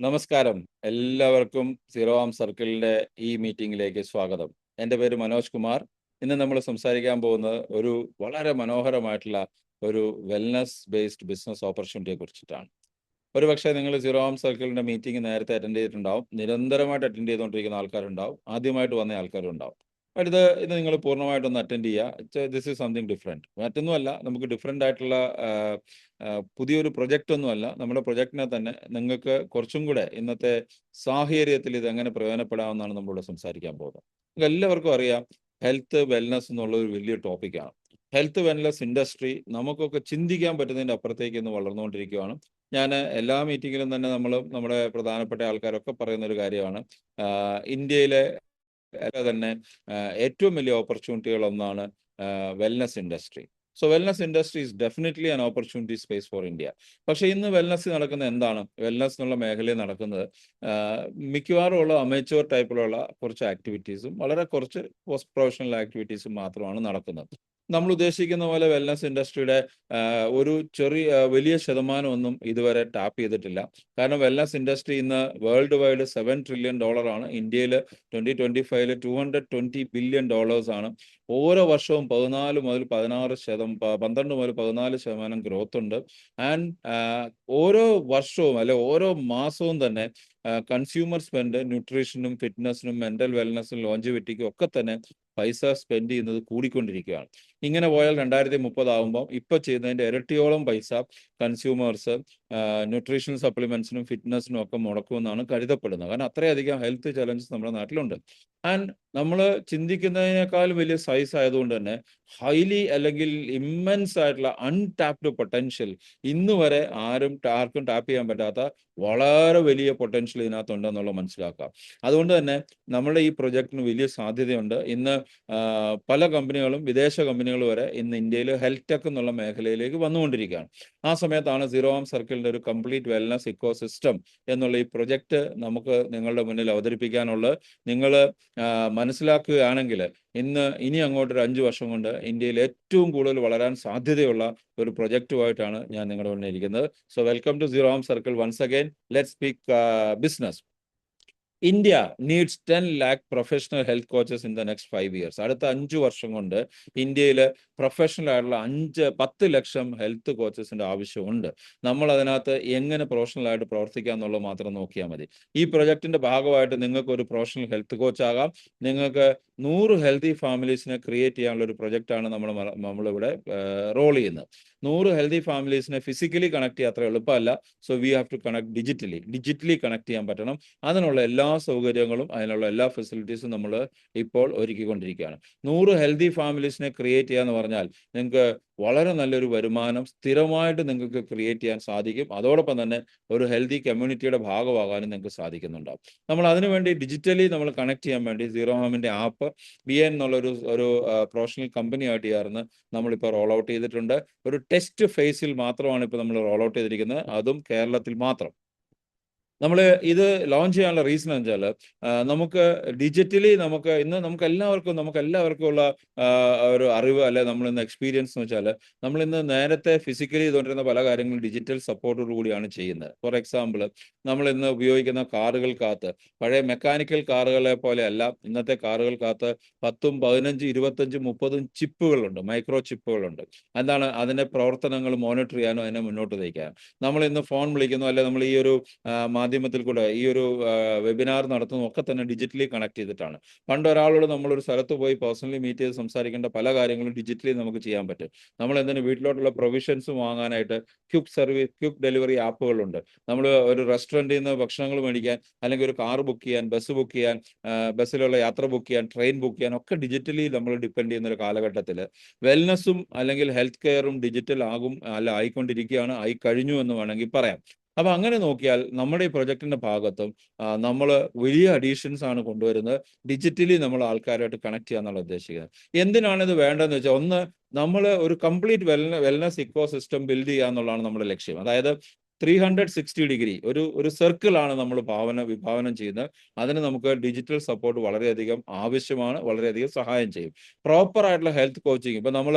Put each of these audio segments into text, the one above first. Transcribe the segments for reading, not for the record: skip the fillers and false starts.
നമസ്കാരം. എല്ലാവർക്കും സീറോ ആം സർക്കിളിന്റെ ഈ മീറ്റിംഗിലേക്ക് സ്വാഗതം. എൻ്റെ പേര് മനോജ് കുമാർ. ഇന്ന് നമ്മൾ സംസാരിക്കാൻ പോകുന്നത് ഒരു വളരെ മനോഹരമായിട്ടുള്ള ഒരു വെൽനസ് ബേസ്ഡ് ബിസിനസ് ഓപ്പർച്യൂണിറ്റിയെ കുറിച്ചിട്ടാണ്. ഒരുപക്ഷേ നിങ്ങൾ സീറോ ആം സർക്കിളിന്റെ മീറ്റിംഗ് നേരത്തെ അറ്റൻഡ് ചെയ്തിട്ടുണ്ടാവും. നിരന്തരമായിട്ട് അറ്റൻഡ് ചെയ്തുകൊണ്ടിരിക്കുന്ന ആൾക്കാരുണ്ടാവും. ആദ്യമായിട്ട് വന്ന ആൾക്കാരുണ്ടാവും. ബട്ട് ഇത് നിങ്ങൾ പൂർണ്ണമായിട്ടൊന്ന് അറ്റൻഡ് ചെയ്യുക. This is something different. മറ്റൊന്നുമല്ല, നമുക്ക് ഡിഫറെന്റ് ആയിട്ടുള്ള പുതിയൊരു പ്രൊജക്റ്റ് ഒന്നുമല്ല. നമ്മുടെ പ്രൊജക്റ്റിനെ തന്നെ നിങ്ങൾക്ക് കുറച്ചും കൂടെ ഇന്നത്തെ സാഹചര്യത്തിൽ ഇത് എങ്ങനെ പ്രയോജനപ്പെടാമെന്നാണ് നമ്മളിവിടെ സംസാരിക്കാൻ പോകുന്നത്. നിങ്ങൾക്ക് എല്ലാവർക്കും അറിയാം, ഹെൽത്ത് വെൽനസ് എന്നുള്ള ഒരു വലിയ ടോപ്പിക്കാണ്. ഹെൽത്ത് വെൽനസ് ഇൻഡസ്ട്രി നമുക്കൊക്കെ ചിന്തിക്കാൻ പറ്റുന്നതിൻ്റെ അപ്പുറത്തേക്ക് ഇന്ന് വളർന്നുകൊണ്ടിരിക്കുകയാണ്. ഞാൻ എല്ലാ മീറ്റിങ്ങിലും തന്നെ നമ്മുടെ പ്രധാനപ്പെട്ട ആൾക്കാരൊക്കെ പറയുന്ന ഒരു കാര്യമാണ്, ഇന്ത്യയിലെ തന്നെ ഏറ്റവും വലിയ ഓപ്പർച്യൂണിറ്റികൾ ഒന്നാണ് wellness industry. So wellness industry is definitely an opportunity space for India. പക്ഷേ ഇന്ന് വെൽനസ് നടക്കുന്ന എന്താണ്? വെൽനസ് എന്നുള്ള മേഖലയിൽ നടക്കുന്നത് മിക്കവാറും ഉള്ള അമേച്വർ ടൈപ്പിലുള്ള കുറച്ച് ആക്ടിവിറ്റീസും വളരെ കുറച്ച് പോസ്റ്റ് പ്രൊഫഷണൽ ആക്ടിവിറ്റീസും മാത്രമാണ് നടക്കുന്നത്. നമ്മൾ ഉദ്ദേശിക്കുന്ന പോലെ വെൽനസ് ഇൻഡസ്ട്രിയുടെ ഒരു വലിയ ശതമാനമൊന്നും ഇതുവരെ ടാപ്പ് ചെയ്തിട്ടില്ല. കാരണം വെൽനസ് ഇൻഡസ്ട്രി ഇന്ന് വേൾഡ് വൈഡ് $7 ട്രില്യൺ ആണ്. ഇന്ത്യയിൽ 2025 $220 ബില്യൺ ആണ്. ഓരോ വർഷവും 12 മുതൽ 14% ഗ്രോത്ത് ഉണ്ട്. ആൻഡ് ഓരോ വർഷവും ഓരോ മാസവും തന്നെ കൺസ്യൂമർ സ്പെൻഡ് ന്യൂട്രീഷനും ഫിറ്റ്നസിനും മെന്റൽ വെൽനസിനും ലോഞ്ചിവിറ്റിക്കും ഒക്കെ തന്നെ പൈസ സ്പെൻഡ് ചെയ്യുന്നത് കൂടിക്കൊണ്ടിരിക്കുകയാണ്. ഇങ്ങനെ പോയാൽ 2030 ആകുമ്പോൾ ഇപ്പൊ ചെയ്യുന്നതിന്റെ ഇരട്ടിയോളം പൈസ കൺസ്യൂമേഴ്സ് ന്യൂട്രീഷണൽ സപ്ലിമെന്റ്സിനും ഫിറ്റ്നസിനും ഒക്കെ മുടക്കുമെന്നാണ് കരുതപ്പെടുന്നത്. കാരണം അത്രയധികം ഹെൽത്ത് ചലഞ്ചസ് നമ്മുടെ നാട്ടിലുണ്ട്. ആൻഡ് നമ്മൾ ചിന്തിക്കുന്നതിനേക്കാൾ വലിയ സൈസ് ആയതുകൊണ്ട് തന്നെ ഹൈലി അല്ലെങ്കിൽ ഇമ്മൻസ് ആയിട്ടുള്ള അൺടാപ്ഡ് പൊട്ടൻഷ്യൽ ഇന്ന് വരെ ആർക്കും ടാപ്പ് ചെയ്യാൻ പറ്റാത്ത വളരെ വലിയ പൊട്ടൻഷ്യൽ ഇതിനകത്തുണ്ടെന്നുള്ള മനസ്സിലാക്കാം. അതുകൊണ്ട് തന്നെ നമ്മുടെ ഈ പ്രൊജക്ടിന് വലിയ സാധ്യതയുണ്ട്. ഇന്ന് പല കമ്പനികളും വിദേശ കമ്പനികൾ വരെ ഇന്ന് ഇന്ത്യയിൽ ഹെൽത്ത് ടെക് എന്നുള്ള മേഖലയിലേക്ക് വന്നുകൊണ്ടിരിക്കുകയാണ്. ആ സമയത്താണ് സീറോ ആം സർക്കിളിന്റെ ഒരു കംപ്ലീറ്റ് വെൽനസ് ഇക്കോ സിസ്റ്റം എന്നുള്ള ഈ പ്രൊജക്ട് നമുക്ക് നിങ്ങളുടെ മുന്നിൽ അവതരിപ്പിക്കാനുള്ളത്. നിങ്ങൾ മനസ്സിലാക്കുകയാണെങ്കിൽ ഇനി അങ്ങോട്ട് ഒരു 5 വർഷം കൊണ്ട് ഇന്ത്യയിൽ ഏറ്റവും കൂടുതൽ വളരാൻ സാധ്യതയുള്ള ഒരു പ്രൊജക്റ്റുമായിട്ടാണ് ഞാൻ നിങ്ങളുടെ മുന്നിൽ ഇരിക്കുന്നത്. So welcome to Zero am Circle once again. Let's speak business. India needs 10 lakh professional health coaches in the next 5 years. അടുത്ത 5 വർഷം കൊണ്ട് ഇന്ത്യയിൽ പ്രൊഫഷണൽ ആയിട്ടുള്ള 10 ലക്ഷം ഹെൽത്ത് കോച്ചസിന്റെ ആവശ്യമുണ്ട്. നമ്മൾ അതിനകത്ത് എങ്ങനെ പ്രൊഫഷണൽ ആയിട്ട് പ്രവർത്തിക്കുക എന്നുള്ളത് മാത്രം നോക്കിയാൽ മതി. ഈ പ്രൊജക്ടിന്റെ ഭാഗമായിട്ട് നിങ്ങൾക്ക് ഒരു പ്രൊഫഷണൽ ഹെൽത്ത് കോച്ച് ആകാം. നിങ്ങൾക്ക് 100 ഹെൽത്തി ഫാമിലീസിനെ ക്രിയേറ്റ് ചെയ്യാനുള്ള ഒരു പ്രൊജക്റ്റാണ് നമ്മളിവിടെ റോൾ ചെയ്യുന്നത്. 100 ഹെൽത്തി ഫാമിലീസിനെ ഫിസിക്കലി കണക്ട് ചെയ്യാൻ അത്ര എളുപ്പമല്ല. So we have to connect digitally connect ചെയ്യാൻ പറ്റണം. അതിനുള്ള എല്ലാ സൗകര്യങ്ങളും അതിനുള്ള എല്ലാ ഫെസിലിറ്റീസും നമ്മൾ ഇപ്പോൾ ഒരുക്കിക്കൊണ്ടിരിക്കുകയാണ്. 100 ഹെൽത്തി ഫാമിലീസിനെ ക്രിയേറ്റ് ചെയ്യാന്ന് പറഞ്ഞാൽ നിങ്ങൾക്ക് വളരെ നല്ലൊരു വരുമാനം സ്ഥിരമായിട്ട് നിങ്ങൾക്ക് ക്രിയേറ്റ് ചെയ്യാൻ സാധിക്കും. അതോടൊപ്പം തന്നെ ഒരു ഹെൽത്തി കമ്മ്യൂണിറ്റിയുടെ ഭാഗമാകാനും നിങ്ങൾക്ക് സാധിക്കുന്നുണ്ടാവും. നമ്മൾ അതിനുവേണ്ടി ഡിജിറ്റലി നമ്മൾ കണക്ട് ചെയ്യാൻ വേണ്ടി സീറോ ഹാമിന്റെ ആപ്പ് BN എന്നുള്ളൊരു പ്രൊഫഷണൽ കമ്പനിയായിട്ട് ചേർന്ന് നമ്മളിപ്പോൾ റോൾ ഔട്ട് ചെയ്തിട്ടുണ്ട്. ഒരു ടെസ്റ്റ് ഫേസിൽ മാത്രമാണ് ഇപ്പോൾ നമ്മൾ റോൾ ഔട്ട് ചെയ്തിരിക്കുന്നത്, അതും കേരളത്തിൽ മാത്രം. നമ്മൾ ഇത് ലോഞ്ച് ചെയ്യാനുള്ള റീസൺ എന്ന് വെച്ചാൽ നമുക്ക് ഡിജിറ്റലി നമുക്ക് എല്ലാവർക്കും ഉള്ള ഒരു അറിവ് നമ്മൾ ഇന്ന് എക്സ്പീരിയൻസ് എന്ന് വെച്ചാൽ നമ്മൾ ഇന്ന് നേരത്തെ ഫിസിക്കലി ചെയ്തുകൊണ്ടിരുന്ന പല കാര്യങ്ങളും ഡിജിറ്റൽ സപ്പോർട്ടോടു കൂടിയാണ് ചെയ്യുന്നത്. ഫോർ എക്സാമ്പിൾ, നമ്മൾ ഇന്ന് ഉപയോഗിക്കുന്ന കാറുകൾക്കകത്ത് പഴയ മെക്കാനിക്കൽ കാറുകളെ പോലെ അല്ല ഇന്നത്തെ കാറുകൾക്കകത്ത് 10, 15, 25, 30 ചിപ്പുകളുണ്ട്, മൈക്രോ ചിപ്പുകളുണ്ട്. എന്താണ് അതിന്റെ പ്രവർത്തനങ്ങൾ മോണിറ്റർ ചെയ്യാനോ അതിനെ മുന്നോട്ട് നയിക്കാനോ. നമ്മൾ ഇന്ന് ഫോൺ വിളിക്കുന്നു, നമ്മൾ ഈ ഒരു മാധ്യമത്തിൽ കൂടെ ഈ ഒരു വെബിനാർ നടത്തുന്നു ഒക്കെ തന്നെ ഡിജിറ്റലി കണക്ട് ചെയ്തിട്ടാണ്. പണ്ട് ഒരാളോട് നമ്മളൊരു സ്ഥലത്ത് പോയി പേഴ്സണലി മീറ്റ് ചെയ്ത് സംസാരിക്കേണ്ട പല കാര്യങ്ങളും ഡിജിറ്റലി നമുക്ക് ചെയ്യാൻ പറ്റും. നമ്മൾ വീട്ടിലോട്ടുള്ള പ്രൊവിഷൻസ് വാങ്ങാനായിട്ട് ക്വിക്ക് ഡെലിവറി ആപ്പുകളുണ്ട്. നമ്മൾ ഒരു റെസ്റ്റോറൻറ്റിൽ നിന്ന് ഭക്ഷണങ്ങൾ മേടിക്കാൻ, അല്ലെങ്കിൽ ഒരു കാർ ബുക്ക് ചെയ്യാൻ, ബസ് ബുക്ക് ചെയ്യാൻ, ബസ്സിലുള്ള യാത്ര ബുക്ക് ചെയ്യാൻ, ട്രെയിൻ ബുക്ക് ചെയ്യാൻ ഒക്കെ ഡിജിറ്റലി നമ്മൾ ഡിപ്പെൻഡ് ചെയ്യുന്ന ഒരു കാലഘട്ടത്തിൽ വെൽനസ്സും അല്ലെങ്കിൽ ഹെൽത്ത് കെയറും ഡിജിറ്റൽ ആയിക്കൊണ്ടിരിക്കുകയാണ്, ആയി കഴിഞ്ഞു എന്ന് വേണമെങ്കിൽ പറയാം. അപ്പൊ അങ്ങനെ നോക്കിയാൽ നമ്മുടെ ഈ പ്രൊജക്ടിന്റെ ഭാഗത്തും നമ്മൾ വലിയ അഡീഷൻസ് ആണ് കൊണ്ടുവരുന്നത്. ഡിജിറ്റലി നമ്മൾ ആൾക്കാരായിട്ട് കണക്ട് ചെയ്യാന്നുള്ള ഉദ്ദേശിക്കുന്നത്. എന്തിനാണ് ഇത് വേണ്ടതെന്ന് വെച്ചാൽ, ഒന്ന്, നമ്മൾ ഒരു complete wellness eco system build ചെയ്യുക എന്നുള്ളതാണ് നമ്മുടെ ലക്ഷ്യം. അതായത് 360 ഡിഗ്രി ഒരു സർക്കിളാണ് നമ്മൾ വിഭാവനം ചെയ്യുന്നത്. അതിന് നമുക്ക് ഡിജിറ്റൽ സപ്പോർട്ട് വളരെയധികം ആവശ്യമാണ്, വളരെയധികം സഹായം ചെയ്യും. പ്രോപ്പർ ആയിട്ടുള്ള ഹെൽത്ത് കോച്ചിങ്, ഇപ്പൊ നമ്മൾ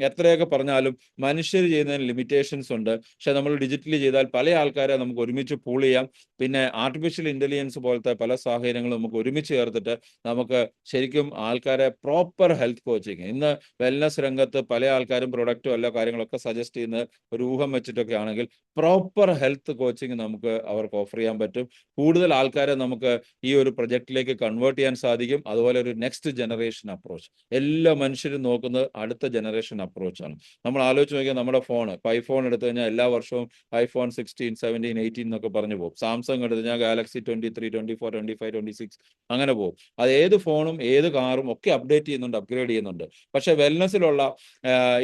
എത്രയൊക്കെ പറഞ്ഞാലും മനുഷ്യർ ചെയ്യുന്നതിന് ലിമിറ്റേഷൻസ് ഉണ്ട്. പക്ഷെ നമ്മൾ ഡിജിറ്റലി ചെയ്താൽ പല ആൾക്കാരെ നമുക്ക് ഒരുമിച്ച് പൂൾ ചെയ്യാം. പിന്നെ ആർട്ടിഫിഷ്യൽ ഇന്റലിജൻസ് പോലത്തെ പല സാഹചര്യങ്ങളും നമുക്ക് ഒരുമിച്ച് ചേർത്തിട്ട് നമുക്ക് ശരിക്കും ആൾക്കാരെ പ്രോപ്പർ ഹെൽത്ത് കോച്ചിങ്, ഇന്ന് വെൽനസ് രംഗത്ത് പല ആൾക്കാരും പ്രൊഡക്റ്റും എല്ലാ കാര്യങ്ങളൊക്കെ സജസ്റ്റ് ചെയ്യുന്നത് ഒരു ഊഹം വെച്ചിട്ടൊക്കെ ആണെങ്കിൽ പ്രോപ്പർ ഹെൽത്ത് കോച്ചിങ് നമുക്ക് അവർക്ക് ഓഫർ ചെയ്യാൻ പറ്റും. കൂടുതൽ ആൾക്കാരെ നമുക്ക് ഈ ഒരു പ്രൊജക്റ്റിലേക്ക് കൺവേർട്ട് ചെയ്യാൻ സാധിക്കും. അതുപോലെ ഒരു നെക്സ്റ്റ് ജനറേഷൻ അപ്രോച്ച്, എല്ലാ മനുഷ്യരും നോക്കുന്നത് അടുത്ത ജനറേഷൻ അപ്രോച്ചാണ്. നമ്മൾ ആലോചിച്ച് നോക്കിയാൽ നമ്മുടെ ഫോൺ, ഇപ്പോൾ ഐഫോൺ എടുത്തു കഴിഞ്ഞാൽ എല്ലാ വർഷവും iPhone 16, 17, 18 എന്നൊക്കെ പറഞ്ഞു പോകും. സാംസങ് എടുത്തു കഴിഞ്ഞാൽ ഗാലക്സി 23, 24, 25, 26 അങ്ങനെ പോകും. അത് ഏത് ഫോണും ഏത് കാറും ഒക്കെ അപ്ഡേറ്റ് ചെയ്യുന്നുണ്ട്, അപ്ഗ്രേഡ് ചെയ്യുന്നുണ്ട്. പക്ഷെ വെൽനസിലുള്ള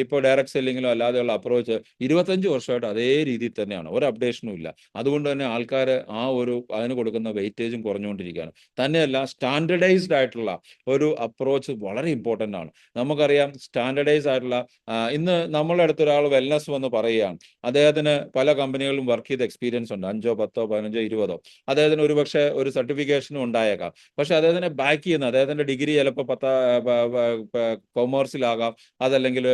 ഇപ്പോൾ ഡയറക്ട് സെല്ലിങ്ങിലോ അല്ലാതെയുള്ള അപ്രോച്ച് 25 വർഷമായിട്ട് അതേ രീതിയിൽ തന്നെയാണ്, ഒരു അപ്ഡേഷനും ഇല്ല. അതുകൊണ്ട് തന്നെ ആൾക്കാർ അതിന് കൊടുക്കുന്ന വെയിറ്റേജും കുറഞ്ഞുകൊണ്ടിരിക്കുകയാണ്. തന്നെയല്ല, സ്റ്റാൻഡർഡൈസ്ഡ് ആയിട്ടുള്ള ഒരു അപ്രോച്ച് വളരെ ഇമ്പോർട്ടൻ്റ് ആണ്. നമുക്കറിയാം സ്റ്റാൻഡർഡൈസ് ആയിട്ടുള്ള ഇന്ന് നമ്മളുടെ അടുത്ത് ഒരാൾ വെൽനസ് വന്ന് പറയുകയാണ്, അദ്ദേഹത്തിന് പല കമ്പനികളിലും വർക്ക് ചെയ്ത എക്സ്പീരിയൻസ് ഉണ്ട്, 5, 10, 15, 20. അദ്ദേഹത്തിന് ഒരുപക്ഷെ ഒരു സർട്ടിഫിക്കേഷനും ഉണ്ടായേക്കാം. പക്ഷെ അദ്ദേഹത്തിനെ ബാക്ക് ചെയ്യുന്ന അദ്ദേഹത്തിന്റെ ഡിഗ്രി ചിലപ്പോൾ കൊമേഴ്സിലാകാം, അതല്ലെങ്കിൽ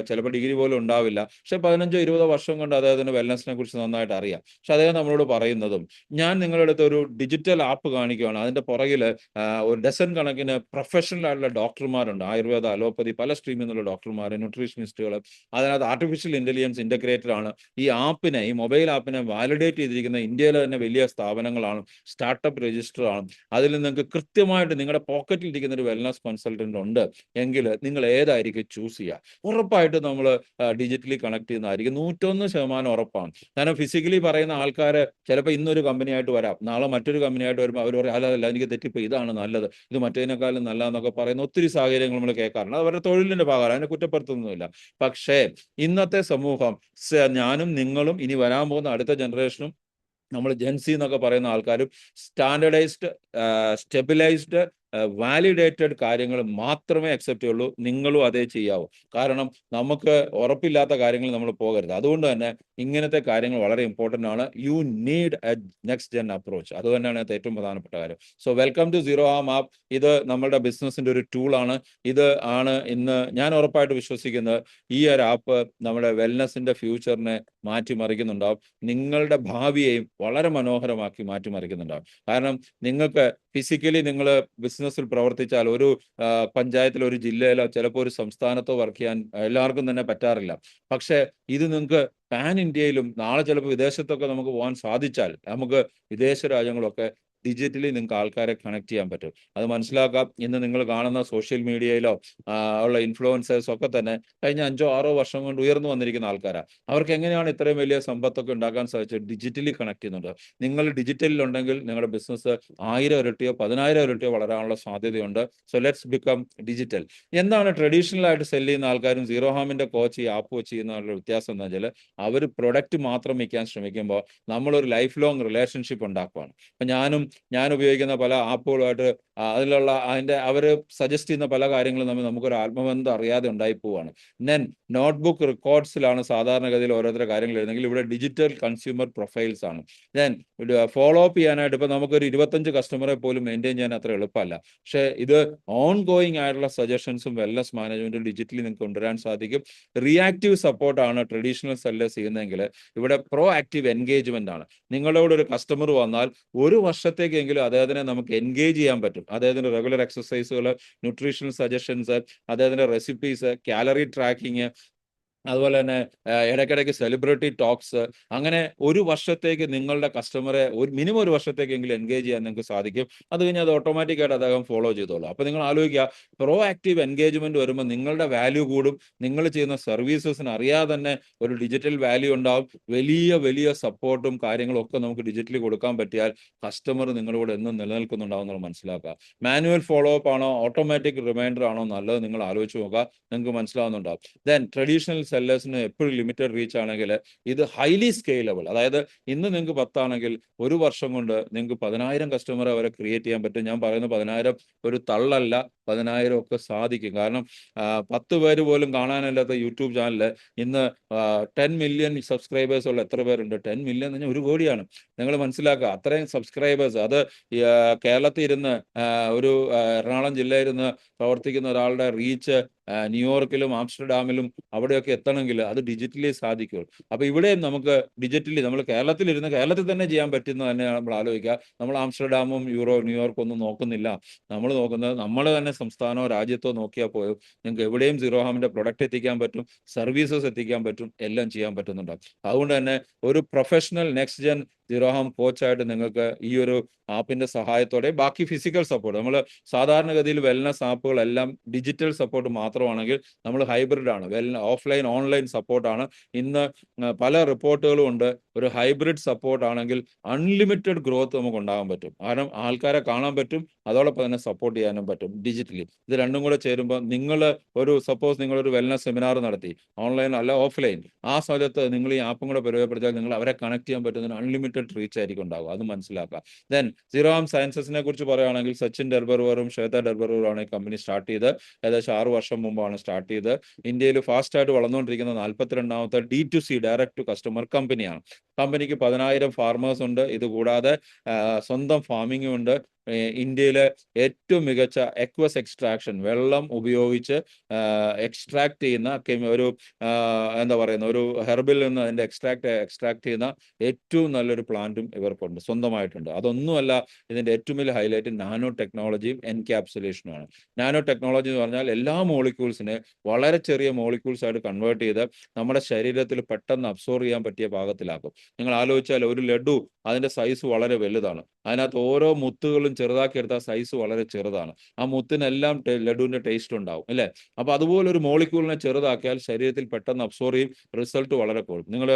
ചിലപ്പോൾ ഡിഗ്രി പോലും ഉണ്ടാവില്ല. പക്ഷെ 15, 20 വർഷം കൊണ്ട് അദ്ദേഹത്തിന് വെൽനസിനെ കുറിച്ച് നന്നായിട്ട് അറിയാം. പക്ഷെ അദ്ദേഹം നമ്മളോട് പറയുന്നതും, ഞാൻ നിങ്ങളുടെ അടുത്ത് ഒരു ഡിജിറ്റൽ ആപ്പ് കാണിക്കുകയാണ്, അതിന്റെ പുറകിൽ ഒരു ഡസൻ കണക്കിന് പ്രൊഫഷണൽ ആയിട്ടുള്ള ഡോക്ടർമാരുണ്ട്, ആയുർവേദ, അലോപ്പതി, പല സ്ട്രീമിൽ നിന്നുള്ള ഡോക്ടർമാർ, ന്യൂട്രീഷനിസ്റ്റുകൾ. അതിനകത്ത് ആർട്ടിഫിഷ്യൽ ഇന്റലിജൻസ് ഇന്റഗ്രേറ്റഡ് ആണ്. ഈ മൊബൈൽ ആപ്പിനെ വാലിഡേറ്റ് ചെയ്തിരിക്കുന്ന ഇന്ത്യയിലെ തന്നെ വലിയ സ്ഥാപനങ്ങളാണ്, സ്റ്റാർട്ടപ്പ് രജിസ്റ്റർ ആണ്. അതിൽ നിങ്ങൾക്ക് കൃത്യമായിട്ട് നിങ്ങളുടെ പോക്കറ്റിൽ ഇരിക്കുന്ന ഒരു വെൽനസ് കൺസൾട്ടന്റ് ഉണ്ട് എങ്കിൽ നിങ്ങൾ ഏതായിരിക്കും ചൂസ് ചെയ്യുക? ഉറപ്പായിട്ടും നമ്മൾ ഡിജിറ്റലി കണക്ട് ചെയ്യുന്നതായിരിക്കും, 101% ഉറപ്പാണ്. കാരണം ഫിസിക്കലി പറയുന്ന ആൾക്കാർ ചിലപ്പോൾ ഇന്നൊരു കമ്പനിയായിട്ട് വരാം, നാളെ മറ്റൊരു കമ്പനിയായിട്ട് വരുമ്പോൾ അവർ പറയും അല്ല എനിക്ക് തെറ്റിപ്പോയി, ഇതാണ് നല്ലത്, ഇത് മറ്റേതിനേക്കാളും നല്ലതെന്നൊക്കെ പറയുന്ന ഒത്തിരി സാഹചര്യങ്ങൾ നമ്മൾ കേൾക്കാറുണ്ട്. അത് അവരുടെ തൊഴിലിന്റെ ഭാഗമാണ്, അതിനെ കുറ്റപ്പെടുത്തുന്നില്ല. പക്ഷേ ഇന്നത്തെ സമൂഹം, ഞാനും നിങ്ങളും ഇനി വരാൻ പോകുന്ന അടുത്ത ജനറേഷനും നമ്മൾ ജെൻസി എന്നൊക്കെ പറയുന്ന ആൾക്കാരും സ്റ്റാൻഡർഡൈസ്ഡ്, സ്റ്റെബിലൈസ്ഡ്, വാലിഡേറ്റഡ് കാര്യങ്ങൾ മാത്രമേ അക്സെപ്റ്റ് ചെയ്യുള്ളൂ. നിങ്ങളും അതേ ചെയ്യാവൂ. കാരണം നമുക്ക് ഉറപ്പില്ലാത്ത കാര്യങ്ങൾ നമ്മൾ പോകരുത്. അതുകൊണ്ട് തന്നെ ഇങ്ങനത്തെ കാര്യങ്ങൾ വളരെ ഇമ്പോർട്ടൻ്റ് ആണ്. You need a next gen approach. അത് തന്നെയാണ് ഏറ്റവും പ്രധാനപ്പെട്ട കാര്യം. So welcome to Zero Harm app. ഇത് നമ്മുടെ ബിസിനസിന്റെ ഒരു ടൂളാണ്. ഇത് ആണ് ഇന്ന് ഞാൻ ഉറപ്പായിട്ട് വിശ്വസിക്കുന്നത്, ഈ ഒരു ആപ്പ് നമ്മുടെ വെൽനസിന്റെ ഫ്യൂച്ചറിനെ മാറ്റിമറിക്കുന്നുണ്ടാവും, നിങ്ങളുടെ ഭാവിയെയും വളരെ മനോഹരമാക്കി മാറ്റിമറിക്കുന്നുണ്ടാവും. കാരണം നിങ്ങൾക്ക് ഫിസിക്കലി നിങ്ങൾ ബിസിനസ്സിൽ പ്രവർത്തിച്ചാൽ ഒരു പഞ്ചായത്തിലോ ഒരു ജില്ലയിലോ ചിലപ്പോൾ ഒരു സംസ്ഥാനത്തോ വർക്ക് ചെയ്യാൻ എല്ലാവർക്കും തന്നെ പറ്റാറില്ല. പക്ഷെ ഇത് നിങ്ങൾക്ക് പാൻ ഇന്ത്യയിലും നാളെ ചിലപ്പോൾ വിദേശത്തൊക്കെ നമുക്ക് പോകാൻ സാധിച്ചാൽ നമുക്ക് വിദേശ രാജ്യങ്ങളൊക്കെ ഡിജിറ്റലി നിങ്ങൾക്ക് ആൾക്കാരെ കണക്ട് ചെയ്യാൻ പറ്റും. അത് മനസ്സിലാക്കാം. ഇന്ന് നിങ്ങൾ കാണുന്ന സോഷ്യൽ മീഡിയയിലോ ഉള്ള ഇൻഫ്ലുവൻസേഴ്സ് ഒക്കെ തന്നെ കഴിഞ്ഞ 5, 6 വർഷം കൊണ്ട് ഉയർന്നു വന്നിരിക്കുന്ന ആൾക്കാരാണ്. അവർക്ക് എങ്ങനെയാണ് ഇത്രയും വലിയ സമ്പത്തൊക്കെ ഉണ്ടാക്കാൻ സാധിച്ചത്? ഡിജിറ്റലി കണക്ട് ചെയ്യുന്നുണ്ട്. നിങ്ങൾ ഡിജിറ്റലിൽ ഉണ്ടെങ്കിൽ നിങ്ങളുടെ ബിസിനസ് 1000 ഇരട്ടിയോ 10,000 ഇരട്ടിയോ വളരാനുള്ള സാധ്യതയുണ്ട്. So let's become digital. എന്താണ് ട്രഡീഷണൽ ആയിട്ട് സെല് ചെയ്യുന്ന ആൾക്കാരും സീറോ ഹാമിന്റെ കോച്ച് ഈ ആപ്പ് വെച്ച് ചെയ്യുന്നതിനുള്ള വ്യത്യാസം എന്ന് വെച്ചാൽ, അവർ പ്രൊഡക്റ്റ് മാത്രം വിൽക്കാൻ ശ്രമിക്കുമ്പോൾ നമ്മളൊരു ലൈഫ് ലോങ് റിലേഷൻഷിപ്പ് ഉണ്ടാക്കുകയാണ്. അപ്പം ഞാൻ ഉപയോഗിക്കുന്ന പല ആപ്പുകളുമായിട്ട് അതിലുള്ള അവർ സജസ്റ്റ് ചെയ്യുന്ന പല കാര്യങ്ങളും നമുക്കൊരു ആത്മബന്ധം അറിയാതെ ഉണ്ടായി പോവുകയാണ്. ഞാൻ നോട്ട്ബുക്ക് റെക്കോർഡ്സിലാണ് സാധാരണഗതിയിൽ ഓരോരുത്തരുടെ കാര്യങ്ങൾ എഴുതുന്നെങ്കിൽ ഇവിടെ ഡിജിറ്റൽ കൺസ്യൂമർ പ്രൊഫൈൽസ് ആണ്. ഞാൻ ഫോളോ അപ്പ് ചെയ്യാനായിട്ട് ഇപ്പം നമുക്കൊരു 25 കസ്റ്റമറെ പോലും മെയിൻറ്റെയിൻ ചെയ്യാൻ അത്ര എളുപ്പമല്ല. പക്ഷേ ഇത് ഓൺ ഗോയിങ് ആയിട്ടുള്ള സജഷൻസും വെൽനസ് മാനേജ്മെന്റും ഡിജിറ്റലി നിങ്ങൾക്ക് കൊണ്ടുവരാൻ സാധിക്കും. റിയാക്റ്റീവ് സപ്പോർട്ടാണ് ട്രഡീഷണൽ സെല്ലേഴ്സ് ചെയ്യുന്നതെങ്കിൽ ഇവിടെ പ്രോ ആക്റ്റീവ് എൻഗേജ്മെന്റ് ആണ്. നിങ്ങളോട് ഒരു കസ്റ്റമർ വന്നാൽ ഒരു വർഷത്തേക്കെങ്കിലും അദ്ദേഹത്തിനെ നമുക്ക് എൻഗേജ് ചെയ്യാൻ പറ്റും. അദ്ദേഹത്തിന്റെ റെഗുലർ എക്സസൈസുകൾ, ന്യൂട്രീഷണൽ സജഷൻസ്, അദ്ദേഹത്തിന്റെ റെസിപ്പീസ്, കാലറി ട്രാക്കിങ്, അതുപോലെ തന്നെ ഇടയ്ക്കിടയ്ക്ക് സെലിബ്രിറ്റി ടോക്സ്, അങ്ങനെ ഒരു വർഷത്തേക്ക് നിങ്ങളുടെ കസ്റ്റമറെ മിനിമം ഒരു വർഷത്തേക്കെങ്കിലും എൻഗേജ് ചെയ്യാൻ നിങ്ങൾക്ക് സാധിക്കും. അത് കഴിഞ്ഞാൽ അത് ഓട്ടോമാറ്റിക്കായിട്ട് അദ്ദേഹം ഫോളോ ചെയ്തോളൂ. അപ്പോൾ നിങ്ങൾ ആലോചിക്കുക, പ്രോ ആക്റ്റീവ് എൻഗേജ്മെന്റ് വരുമ്പോൾ നിങ്ങളുടെ വാല്യൂ കൂടും. നിങ്ങൾ ചെയ്യുന്ന സർവീസസിന് അറിയാതെ തന്നെ ഒരു ഡിജിറ്റൽ വാല്യൂ ഉണ്ടാവും. വലിയ വലിയ സപ്പോർട്ടും കാര്യങ്ങളും ഒക്കെ നമുക്ക് ഡിജിറ്റലി കൊടുക്കാൻ പറ്റിയാൽ കസ്റ്റമർ നിങ്ങളോട് എന്നും നിലനിൽക്കുന്നുണ്ടാവും എന്ന് മനസ്സിലാക്കുക. മാനുവൽ ഫോളോ അപ്പ് ആണോ ഓട്ടോമാറ്റിക് റിമൈൻഡർ ആണോ നല്ലത് നിങ്ങൾ ആലോചിച്ച് നോക്കുക, നിങ്ങൾക്ക് മനസ്സിലാവുന്നുണ്ടാവും. ദെൻ ട്രഡീഷണൽ സെല്ലേഴ്സിന് എപ്പോഴും ലിമിറ്റഡ് റീച്ച് ആണെങ്കിൽ ഇത് ഹൈലി സ്കെയിലബിൾ. അതായത് ഇന്ന് നിങ്ങൾക്ക് 10 ആണെങ്കിൽ ഒരു വർഷം കൊണ്ട് നിങ്ങൾക്ക് 10,000 കസ്റ്റമറെ വരെ ക്രിയേറ്റ് ചെയ്യാൻ പറ്റും. ഞാൻ പറയുന്ന 10,000 ഒരു തള്ളല്ല, 10,000 ഒക്കെ സാധിക്കും. കാരണം 10 പേര് പോലും കാണാനില്ലാത്ത യൂട്യൂബ് ചാനല് ഇന്ന് 10 മില്യൺ സബ്സ്ക്രൈബേഴ്സ് ഉള്ള എത്ര പേരുണ്ട്? 10 മില്യൺ എന്ന് പറഞ്ഞാൽ 1 കോടിയാണ്. നിങ്ങൾ മനസ്സിലാക്കുക. അത്രയും സബ്സ്ക്രൈബേഴ്സ് അത് കേരളത്തിൽ ഇരുന്ന് ഒരു എറണാകുളം ജില്ലയിൽ ഇരുന്ന് പ്രവർത്തിക്കുന്ന ഒരാളുടെ റീച്ച് ന്യൂയോർക്കിലും ആംസ്റ്റർഡാമിലും അവിടെയൊക്കെ എത്തണമെങ്കിൽ അത് ഡിജിറ്റലി സാധിക്കുള്ളൂ. അപ്പൊ ഇവിടെയും നമുക്ക് ഡിജിറ്റലി നമ്മൾ കേരളത്തിലിരുന്ന് കേരളത്തിൽ തന്നെ ചെയ്യാൻ പറ്റുന്നത് തന്നെയാണ് നമ്മൾ ആലോചിക്കുക. നമ്മൾ ആംസ്റ്റർഡാമും ന്യൂയോർക്കും ഒന്നും നോക്കുന്നില്ല. നമ്മൾ നോക്കുന്നത് നമ്മൾ തന്നെ സംസ്ഥാനമോ രാജ്യത്തോ നോക്കിയാൽ പോലും നിങ്ങൾക്ക് എവിടെയും സീറോഹാമിന്റെ പ്രൊഡക്റ്റ് എത്തിക്കാൻ പറ്റും, സർവീസസ് എത്തിക്കാൻ പറ്റും, എല്ലാം ചെയ്യാൻ പറ്റുന്നുണ്ട്. അതുകൊണ്ട് തന്നെ ഒരു പ്രൊഫഷണൽ നെക്സ്റ്റ് ജെൻ സീറോഹാം കോച്ചായിട്ട് നിങ്ങൾക്ക് ഈ ഒരു ആപ്പിന്റെ സഹായത്തോടെ ബാക്കി ഫിസിക്കൽ സപ്പോർട്ട് നമ്മൾ സാധാരണഗതിയിൽ വെൽനസ് ആപ്പുകളെല്ലാം ഡിജിറ്റൽ സപ്പോർട്ട് മാത്രമാണെങ്കിൽ നമ്മൾ ഹൈബ്രിഡ് ആണ്. ഓഫ്ലൈൻ ഓൺലൈൻ സപ്പോർട്ടാണ്. ഇന്ന് പല റിപ്പോർട്ടുകളും ഉണ്ട്. ഒരു ഹൈബ്രിഡ് സപ്പോർട്ട് ആണെങ്കിൽ അൺലിമിറ്റഡ് ഗ്രോത്ത് നമുക്ക് ഉണ്ടാകാൻ പറ്റും. കാരണം ആൾക്കാരെ കാണാൻ പറ്റും, അതോടൊപ്പം തന്നെ സപ്പോർട്ട് ചെയ്യാനും പറ്റും ഡിജിറ്റലി. ഇത് രണ്ടും കൂടെ ചേരുമ്പോൾ സപ്പോസ് നിങ്ങളൊരു വെൽനസ് സെമിനാർ നടത്തി, ഓൺലൈൻ അല്ല ഓഫ്ലൈൻ, ആ സമയത്ത് നിങ്ങൾ ഈ ആപ്പും കൂടെ പ്രയോജനപ്പെടുത്തിയാൽ നിങ്ങൾ അവരെ കണക്ട് ചെയ്യാൻ പറ്റുന്ന അൺലിമിറ്റഡ് റീച്ച് ആയിരിക്കും ഉണ്ടാവുക. അത് മനസ്സിലാക്കുക. ദെൻ സീറോഹാം സയൻസസിനെ കുറിച്ച് പറയുകയാണെങ്കിൽ സച്ചിൻ ഡെർബറുവറും ശ്വേത ഡെർബറുവറുമാണ് ഈ കമ്പനി സ്റ്റാർട്ട് ചെയ്ത് ഏകദേശം 6 വർഷം മുമ്പാണ് സ്റ്റാർട്ട് ചെയ്ത് ഇന്ത്യയിൽ ഫാസ്റ്റ് ആയിട്ട് വളർന്നുകൊണ്ടിരിക്കുന്ന 42ാമത്തെ D2C ഡയറക്ട് ടു കസ്റ്റമർ കമ്പനിയാണ്. കമ്പനിക്ക് 10,000 ഫാർമേഴ്സ് ഉണ്ട്. ഇതുകൂടാതെ സ്വന്തം ഫാമിംഗും ഉണ്ട്. ഇന്ത്യയിലെ ഏറ്റവും മികച്ച എക്വസ് എക്സ്ട്രാക്ഷൻ, വെള്ളം ഉപയോഗിച്ച് എക്സ്ട്രാക്ട് ചെയ്യുന്ന ഒരു എന്താ പറയുന്ന ഒരു ഹെർബിൽ നിന്ന് അതിന്റെ എക്സ്ട്രാക്ട് ചെയ്യുന്ന ഏറ്റവും നല്ലൊരു പ്ലാന്റും ഇവർക്കുണ്ട്, സ്വന്തമായിട്ടുണ്ട്. അതൊന്നുമല്ല ഇതിന്റെ ഏറ്റവും വലിയ ഹൈലൈറ്റ് നാനോ ടെക്നോളജിയും എൻക്യാപ്സുലേഷനുമാണ്. നാനോ ടെക്നോളജി എന്ന് പറഞ്ഞാൽ എല്ലാ മോളിക്യൂൾസിനെ വളരെ ചെറിയ മോളിക്യൂൾസ് ആയിട്ട് കൺവേർട്ട് ചെയ്ത് നമ്മുടെ ശരീരത്തിൽ പെട്ടെന്ന് അബ്സോർവ് ചെയ്യാൻ പറ്റിയ പാകത്തിലാക്കും. നിങ്ങൾ ആലോചിച്ചാൽ ഒരു ലഡു അതിന്റെ സൈസ് വളരെ വലുതാണ്. അതിനകത്ത് ഓരോ മുത്തുകളും ചെറുതാക്കി എടുത്താൽ സൈസ് വളരെ ചെറുതാണ്. ആ മുത്തിനെല്ലാം ലഡുവിന്റെ ടേസ്റ്റ് ഉണ്ടാവും അല്ലെ? അപ്പൊ അതുപോലെ ഒരു മോളിക്യൂളിനെ ചെറുതാക്കിയാൽ ശരീരത്തിൽ പെട്ടെന്ന് അബ്സോർവ് ചെയ്യും. റിസൾട്ട് വളരെ കൂടും. നിങ്ങൾ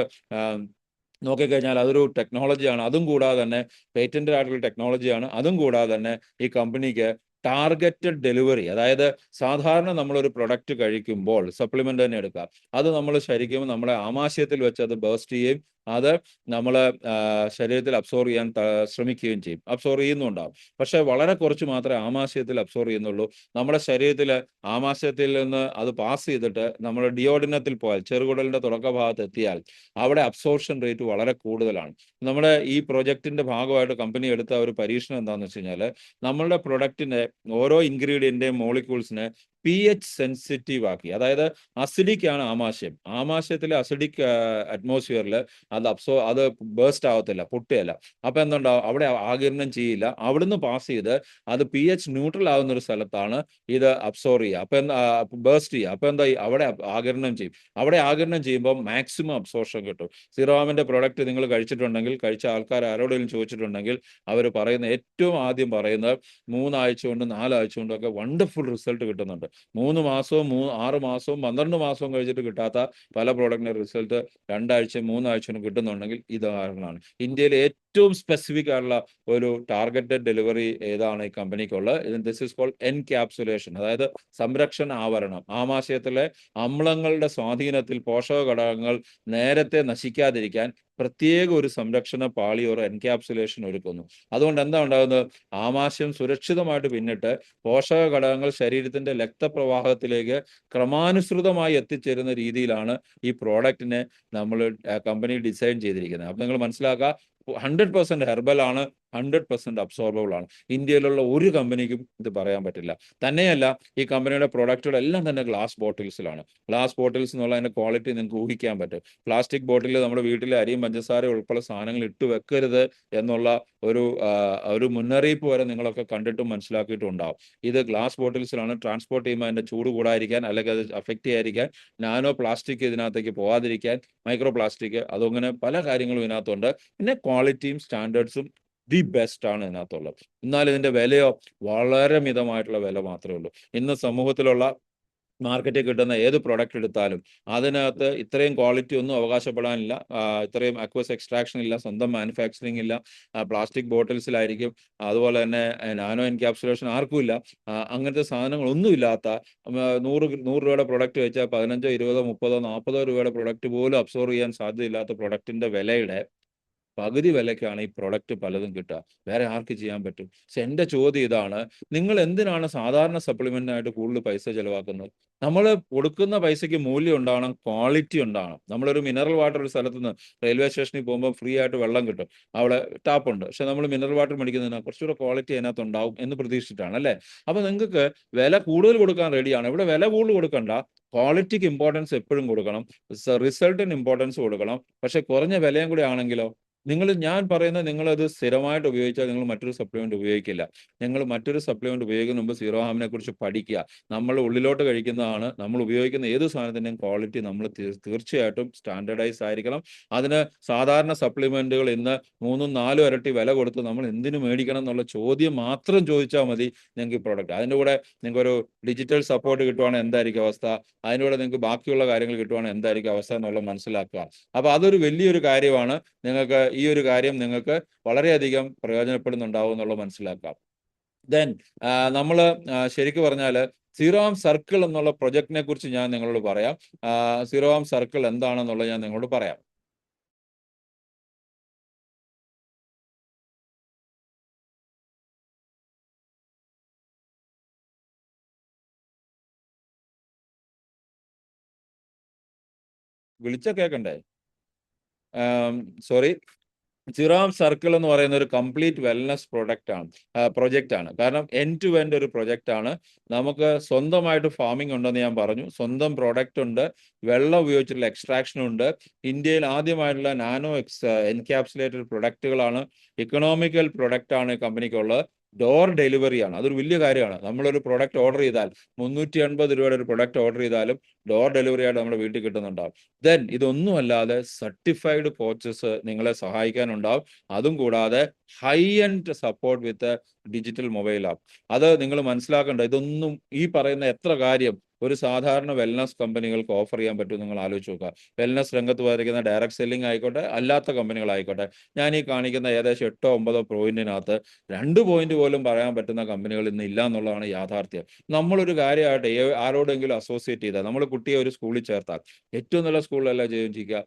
നോക്കിക്കഴിഞ്ഞാൽ അതൊരു ടെക്നോളജിയാണ്. അതും കൂടാതെ തന്നെ പേറ്റന്റഡ് ആയിട്ടുള്ള ടെക്നോളജിയാണ്. അതും കൂടാതെ തന്നെ ഈ കമ്പനിക്ക് ടാർഗറ്റഡ് ഡെലിവറി, അതായത് സാധാരണ നമ്മളൊരു പ്രൊഡക്റ്റ് കഴിക്കുമ്പോൾ സപ്ലിമെന്റ് തന്നെ എടുക്കാം, അത് നമ്മൾ ശരിക്കും നമ്മളെ ആമാശയത്തിൽ വെച്ച് അത് ബേസ്റ്റ് ചെയ്യുകയും അത് നമ്മളെ ശരീരത്തിൽ അബ്സോർവ് ചെയ്യാൻ ശ്രമിക്കുകയും ചെയ്യും. അബ്സോർവ് ചെയ്യുന്നുണ്ടാവും. പക്ഷെ വളരെ കുറച്ച് മാത്രമേ ആമാശയത്തിൽ അബ്സോർവ് ചെയ്യുന്നുള്ളൂ. നമ്മുടെ ശരീരത്തിൽ ആമാശയത്തിൽ നിന്ന് അത് പാസ് ചെയ്തിട്ട് നമ്മൾ ഡിയോഡിനത്തിൽ പോയാൽ, ചെറുകുടലിന്റെ തുടക്ക ഭാഗത്ത് എത്തിയാൽ അവിടെ അബ്സോർപ്ഷൻ റേറ്റ് വളരെ കൂടുതലാണ്. നമ്മുടെ ഈ പ്രൊജക്ടിന്റെ ഭാഗമായിട്ട് കമ്പനി എടുത്ത ഒരു പരീക്ഷണം എന്താണെന്ന് വെച്ച് കഴിഞ്ഞാൽ നമ്മളുടെ പ്രൊഡക്റ്റിന്റെ ഓരോ ഇൻഗ്രീഡിയന്റെയും മോളിക്യൂൾസിനെ pH സെൻസിറ്റീവ് ആക്കി. അതായത് അസിഡിക് ആണ് ആമാശയം. ആമാശയത്തിലെ അസിഡിക് അറ്റ്മോസ്ഫിയറിൽ അത് ബേസ്റ്റ് ആവത്തില്ല, പൊട്ടുകയല്ല. അപ്പൊ എന്തുണ്ടാവും? അവിടെ ആഗിരണം ചെയ്യില്ല. അവിടുന്ന് പാസ് ചെയ്ത് അത് pH ന്യൂട്രൽ ആവുന്ന ഒരു സ്ഥലത്താണ് ഇത് അബ്സോർവ് ചെയ്യുക. അപ്പൊ ബേസ്റ്റ് ചെയ്യുക. അപ്പൊ എന്താ അവിടെ ആഗിരണം ചെയ്യും. അവിടെ ആഗിരണം ചെയ്യുമ്പോൾ മാക്സിമം അബ്സോർഷൻ കിട്ടും. സീറോഹാമിന്റെ പ്രൊഡക്റ്റ് നിങ്ങൾ കഴിച്ചിട്ടുണ്ടെങ്കിൽ, കഴിച്ച ആൾക്കാർ ആരോടെങ്കിലും ചോദിച്ചിട്ടുണ്ടെങ്കിൽ അവർ പറയുന്ന ഏറ്റവും ആദ്യം പറയുന്നത് 3 ആഴ്ച കൊണ്ട് 4 ആഴ്ച കൊണ്ടൊക്കെ വണ്ടർഫുൾ റിസൾട്ട് കിട്ടുന്നുണ്ട്. 3 മാസവും 6 മാസവും 12 മാസവും കഴിച്ചിട്ട് കിട്ടാത്ത പല പ്രോഡക്റ്റിന്റെ റിസൾട്ട് 2 ആഴ്ചയും 3 ആഴ്ചയും കിട്ടുന്നുണ്ടെങ്കിൽ ഇത് കാരണമാണ്. ഇന്ത്യയിലെ ഏറ്റവും സ്പെസിഫിക് ആയിട്ടുള്ള ഒരു ടാർഗറ്റഡ് ഡെലിവറി ഏതാണ് ഈ കമ്പനിക്കുള്ളത്? ദിസ് ഈസ് കോൾഡ് എൻക്യാപ്സുലേഷൻ, അതായത് സംരക്ഷണ ആവരണം. ആമാശയത്തിലെ അമ്ലങ്ങളുടെ സ്വാധീനത്തിൽ പോഷക ഘടകങ്ങൾ നേരത്തെ നശിക്കാതിരിക്കാൻ പ്രത്യേക ഒരു സംരക്ഷണ പാളി ഒരു എൻക്യാപ്സുലേഷൻ ഒരുക്കുന്നു. അതുകൊണ്ട് എന്താ ഉണ്ടാകുന്നത്? ആമാശയം സുരക്ഷിതമായിട്ട് പിന്നിട്ട് പോഷക ഘടകങ്ങൾ ശരീരത്തിന്റെ രക്തപ്രവാഹത്തിലേക്ക് ക്രമാനുസൃതമായി എത്തിച്ചേരുന്ന രീതിയിലാണ് ഈ പ്രോഡക്റ്റിനെ നമ്മൾ കമ്പനി ഡിസൈൻ ചെയ്തിരിക്കുന്നത്. അപ്പൊ നിങ്ങൾ മനസ്സിലാക്കുക, 100% ഹെർബൽ ആണ്, 100% അബ്സോർബിൾ ആണ്. ഇന്ത്യയിലുള്ള ഒരു കമ്പനിക്കും ഇത് പറയാൻ പറ്റില്ല. തന്നെയല്ല, ഈ കമ്പനിയുടെ പ്രോഡക്റ്റുകളെല്ലാം തന്നെ ഗ്ലാസ് ബോട്ടിൽസിലാണ്. ഗ്ലാസ് ബോട്ടിൽസ് എന്നുള്ള അതിന്റെ ക്വാളിറ്റി നിങ്ങൾക്ക് ഊഹിക്കാൻ പറ്റും. പ്ലാസ്റ്റിക് ബോട്ടിൽ നമ്മുടെ വീട്ടിലെ അരിയും പഞ്ചസാര ഉൾപ്പെടെ സാധനങ്ങൾ ഇട്ട് വെക്കരുത് എന്നുള്ള ഒരു മുന്നറിയിപ്പ് വരെ നിങ്ങളൊക്കെ കണ്ടിട്ടും മനസ്സിലാക്കിയിട്ടും ഉണ്ടാവും. ഇത് ഗ്ലാസ് ബോട്ടിൽസിലാണ്. ട്രാൻസ്പോർട്ട് ചെയ്യുമ്പോൾ അതിന്റെ ചൂട് കൂടാതിരിക്കാൻ, അല്ലെങ്കിൽ അത് അഫക്റ്റ് ചെയ്യാതിരിക്കാൻ, നാനോ പ്ലാസ്റ്റിക് ഇതിനകത്തേക്ക് പോകാതിരിക്കാൻ, മൈക്രോ പ്ലാസ്റ്റിക്, അതങ്ങനെ പല കാര്യങ്ങളും ഇതിനകത്തുണ്ട്. പിന്നെ ക്വാളിറ്റിയും സ്റ്റാൻഡേർഡ്സും ദി ബെസ്റ്റ് ആണ് ഇതിനകത്തുള്ളത്. എന്നാൽ ഇതിന്റെ വിലയോ വളരെ മിതമായിട്ടുള്ള വില മാത്രമേ ഉള്ളൂ. ഇന്ന് സമൂഹത്തിലുള്ള മാർക്കറ്റിൽ കിട്ടുന്ന ഏത് പ്രൊഡക്റ്റ് എടുത്താലും അതിനകത്ത് ഇത്രയും ക്വാളിറ്റി ഒന്നും അവകാശപ്പെടാനില്ല. ഇത്രയും അക്വസ് എക്സ്ട്രാക്ഷൻ ഇല്ല, സ്വന്തം മാനുഫാക്ചറിങ് ഇല്ല, പ്ലാസ്റ്റിക് ബോട്ടിൽസിലായിരിക്കും. അതുപോലെ തന്നെ നാനോ എൻക്യാപ്സുലേഷൻ ആർക്കും ഇല്ല. അങ്ങനത്തെ സാധനങ്ങളൊന്നും ഇല്ലാത്ത 100 രൂപയുടെ പ്രൊഡക്റ്റ് വെച്ചാൽ 15, 20, 30, 40 രൂപയുടെ പ്രൊഡക്റ്റ് പോലും അബ്സോർവ് ചെയ്യാൻ സാധ്യതയില്ലാത്ത പ്രൊഡക്റ്റിന്റെ വിലയുടെ പകുതി വിലയ്ക്കാണ് ഈ പ്രൊഡക്റ്റ് പലതും കിട്ടുക. വേറെ ആർക്ക് ചെയ്യാൻ പറ്റും? പക്ഷെ എൻ്റെ ചോദ്യം ഇതാണ്, നിങ്ങൾ എന്തിനാണ് സാധാരണ സപ്ലിമെന്റിനായിട്ട് കൂടുതൽ പൈസ ചെലവാക്കുന്നത്? നമ്മൾ കൊടുക്കുന്ന പൈസയ്ക്ക് മൂല്യം ഉണ്ടാവണം, ക്വാളിറ്റി ഉണ്ടാവണം. നമ്മളൊരു മിനറൽ വാട്ടർ ഒരു സ്ഥലത്ത് നിന്ന് റെയിൽവേ സ്റ്റേഷനിൽ പോകുമ്പോൾ ഫ്രീ ആയിട്ട് വെള്ളം കിട്ടും. അവിടെ ടാപ്പുണ്ട്. പക്ഷെ നമ്മൾ മിനറൽ വാട്ടർ മേടിക്കുന്നതിന് കുറച്ചുകൂടെ ക്വാളിറ്റി അതിനകത്ത് ഉണ്ടാവും എന്ന് പ്രതീക്ഷിച്ചിട്ടാണ് അല്ലേ? അപ്പൊ നിങ്ങൾക്ക് വില കൂടുതൽ കൊടുക്കാൻ റെഡിയാണ്. ഇവിടെ വില കൂടുതൽ കൊടുക്കണ്ട. ക്വാളിറ്റിക്ക് ഇമ്പോർട്ടൻസ് എപ്പോഴും കൊടുക്കണം. റിസൾട്ടിന് ഇമ്പോർട്ടൻസ് കൊടുക്കണം. പക്ഷെ കുറഞ്ഞ വിലയും കൂടി ആണെങ്കിലോ, ഞാൻ പറയുന്നത് നിങ്ങളത് സ്ഥിരമായിട്ട് ഉപയോഗിച്ചാൽ നിങ്ങൾ മറ്റൊരു സപ്ലിമെന്റ് ഉപയോഗിക്കില്ല. നിങ്ങൾ മറ്റൊരു സപ്ലിമെന്റ് ഉപയോഗിക്കുന്ന മുമ്പ് സീറോ ഹാർമിനെ കുറിച്ച് പഠിക്കുക. നമ്മൾ ഉള്ളിലോട്ട് കഴിക്കുന്നതാണ്. നമ്മൾ ഉപയോഗിക്കുന്ന ഏത് സാധനത്തിന്റെയും ക്വാളിറ്റി നമ്മൾ തീർച്ചയായിട്ടും സ്റ്റാൻഡേർഡൈസ് ആയിരിക്കണം. അതിന് സാധാരണ സപ്ലിമെന്റുകൾ ഇന്ന് 3ഉം 4ഉം ഇരട്ടി വില കൊടുത്ത് നമ്മൾ എന്തിനു മേടിക്കണം എന്നുള്ള ചോദ്യം മാത്രം ചോദിച്ചാൽ മതി നിങ്ങൾക്ക് ഈ പ്രോഡക്റ്റ്. അതിൻ്റെ കൂടെ നിങ്ങൾക്കൊരു ഡിജിറ്റൽ സപ്പോർട്ട് കിട്ടുവാണെങ്കിൽ എന്തായിരിക്കും അവസ്ഥ, അതിൻ്റെ കൂടെ നിങ്ങൾക്ക് ബാക്കിയുള്ള കാര്യങ്ങൾ കിട്ടുവാണെങ്കിൽ എന്തായിരിക്കും അവസ്ഥ എന്നുള്ളത് മനസ്സിലാക്കുക. അപ്പൊ അതൊരു വലിയൊരു കാര്യമാണ്. നിങ്ങൾക്ക് ഈ ഒരു കാര്യം നിങ്ങൾക്ക് വളരെയധികം പ്രയോജനപ്പെടുന്നുണ്ടാവും എന്നുള്ളത് മനസ്സിലാക്കാം. ദെൻ നമ്മൾ ശരിക്കും പറഞ്ഞാൽ സീറോ ആം സർക്കിൾ എന്നുള്ള പ്രൊജക്ടിനെ കുറിച്ച് ഞാൻ നിങ്ങളോട് പറയാം. സീറോ ആം സർക്കിൾ എന്താണെന്നുള്ളത് ഞാൻ നിങ്ങളോട് പറയാം. വിളിച്ച കേൾക്കണ്ടേ? സോറി. സിറാം സർക്കിൾ എന്ന് പറയുന്ന ഒരു കംപ്ലീറ്റ് വെൽനസ് പ്രൊജക്റ്റ് ആണ്. കാരണം എൻഡ് ടു എൻഡ് ഒരു പ്രൊജക്റ്റ് ആണ്. നമുക്ക് സ്വന്തമായിട്ട് ഫാമിംഗ് ഉണ്ടെന്ന് ഞാൻ പറഞ്ഞു. സ്വന്തം പ്രൊഡക്റ്റ് ഉണ്ട്. വെള്ളം ഉപയോഗിച്ചിട്ടുള്ള എക്സ്ട്രാക്ഷൻ ഉണ്ട്. ഇന്ത്യയിൽ ആദ്യമായിട്ടുള്ള നാനോ എൻക്യാപ്സുലേറ്റഡ് പ്രൊഡക്റ്റുകളാണ്. ഇക്കണോമിക്കൽ പ്രൊഡക്റ്റ് ആണ് കമ്പനിക്കുള്ളത്. ഡോർ ഡെലിവറിയാണ്. അതൊരു വലിയ കാര്യമാണ്. നമ്മളൊരു പ്രൊഡക്റ്റ് ഓർഡർ ചെയ്താൽ 380 രൂപയുടെ ഒരു പ്രൊഡക്റ്റ് ഓർഡർ ചെയ്താലും ഡോർ ഡെലിവറി ആയിട്ട് നമ്മുടെ വീട്ടിൽ കിട്ടുന്നുണ്ടാവും. ദെൻ ഇതൊന്നുമല്ലാതെ സർട്ടിഫൈഡ് കോച്ചസ് നിങ്ങളെ സഹായിക്കാനുണ്ടാവും. അതും കൂടാതെ ഹൈ എൻഡ് സപ്പോർട്ട് വിത്ത് ഡിജിറ്റൽ മൊബൈൽ ആപ്പ്. അത് നിങ്ങൾ മനസ്സിലാക്കേണ്ട. ഇതൊന്നും ഈ പറയുന്ന എത്ര കാര്യം ഒരു സാധാരണ വെൽനസ് കമ്പനികൾക്ക് ഓഫർ ചെയ്യാൻ പറ്റും നിങ്ങൾ ആലോചിച്ച് നോക്കുക. വെൽനസ് രംഗത്ത് വരയ്ക്കുന്ന ഡയറക്ട് സെല്ലിംഗ് ആയിക്കോട്ടെ, അല്ലാത്ത കമ്പനികളായിക്കോട്ടെ. ഞാൻ ഈ കാണിക്കുന്ന ഏകദേശം 8-9 പോയിന്റിനകത്ത് 2 പോയിന്റ് പോലും പറയാൻ പറ്റുന്ന കമ്പനികൾ ഇന്ന് ഇല്ല എന്നുള്ളതാണ് യാഥാർത്ഥ്യം. നമ്മളൊരു കാര്യമായിട്ട് ആരോടെങ്കിലും അസോസിയേറ്റ് ചെയ്താൽ, നമ്മൾ കുട്ടിയെ ഒരു സ്കൂളിൽ ചേർത്താൽ ഏറ്റവും നല്ല സ്കൂളിലല്ല ചെയ്യുക.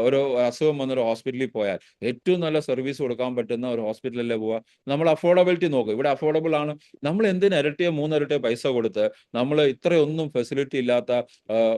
ഒരു അസുഖം വന്നൊരു ഹോസ്പിറ്റലിൽ പോയാൽ ഏറ്റവും നല്ല സർവീസ് കൊടുക്കാൻ പറ്റുന്ന ഒരു ഹോസ്പിറ്റലിലല്ലേ പോവുക. നമ്മൾ അഫോർഡബിലിറ്റി നോക്കും. ഇവിടെ അഫോർഡബിൾ ആണ്. നമ്മൾ എന്തിന് ഇരട്ടിയോ 3 ഇരട്ടിയോ പൈസ കൊടുത്ത് നമ്മൾ ഇത്രയൊന്നും ഫെസിലിറ്റി ഇല്ലാത്ത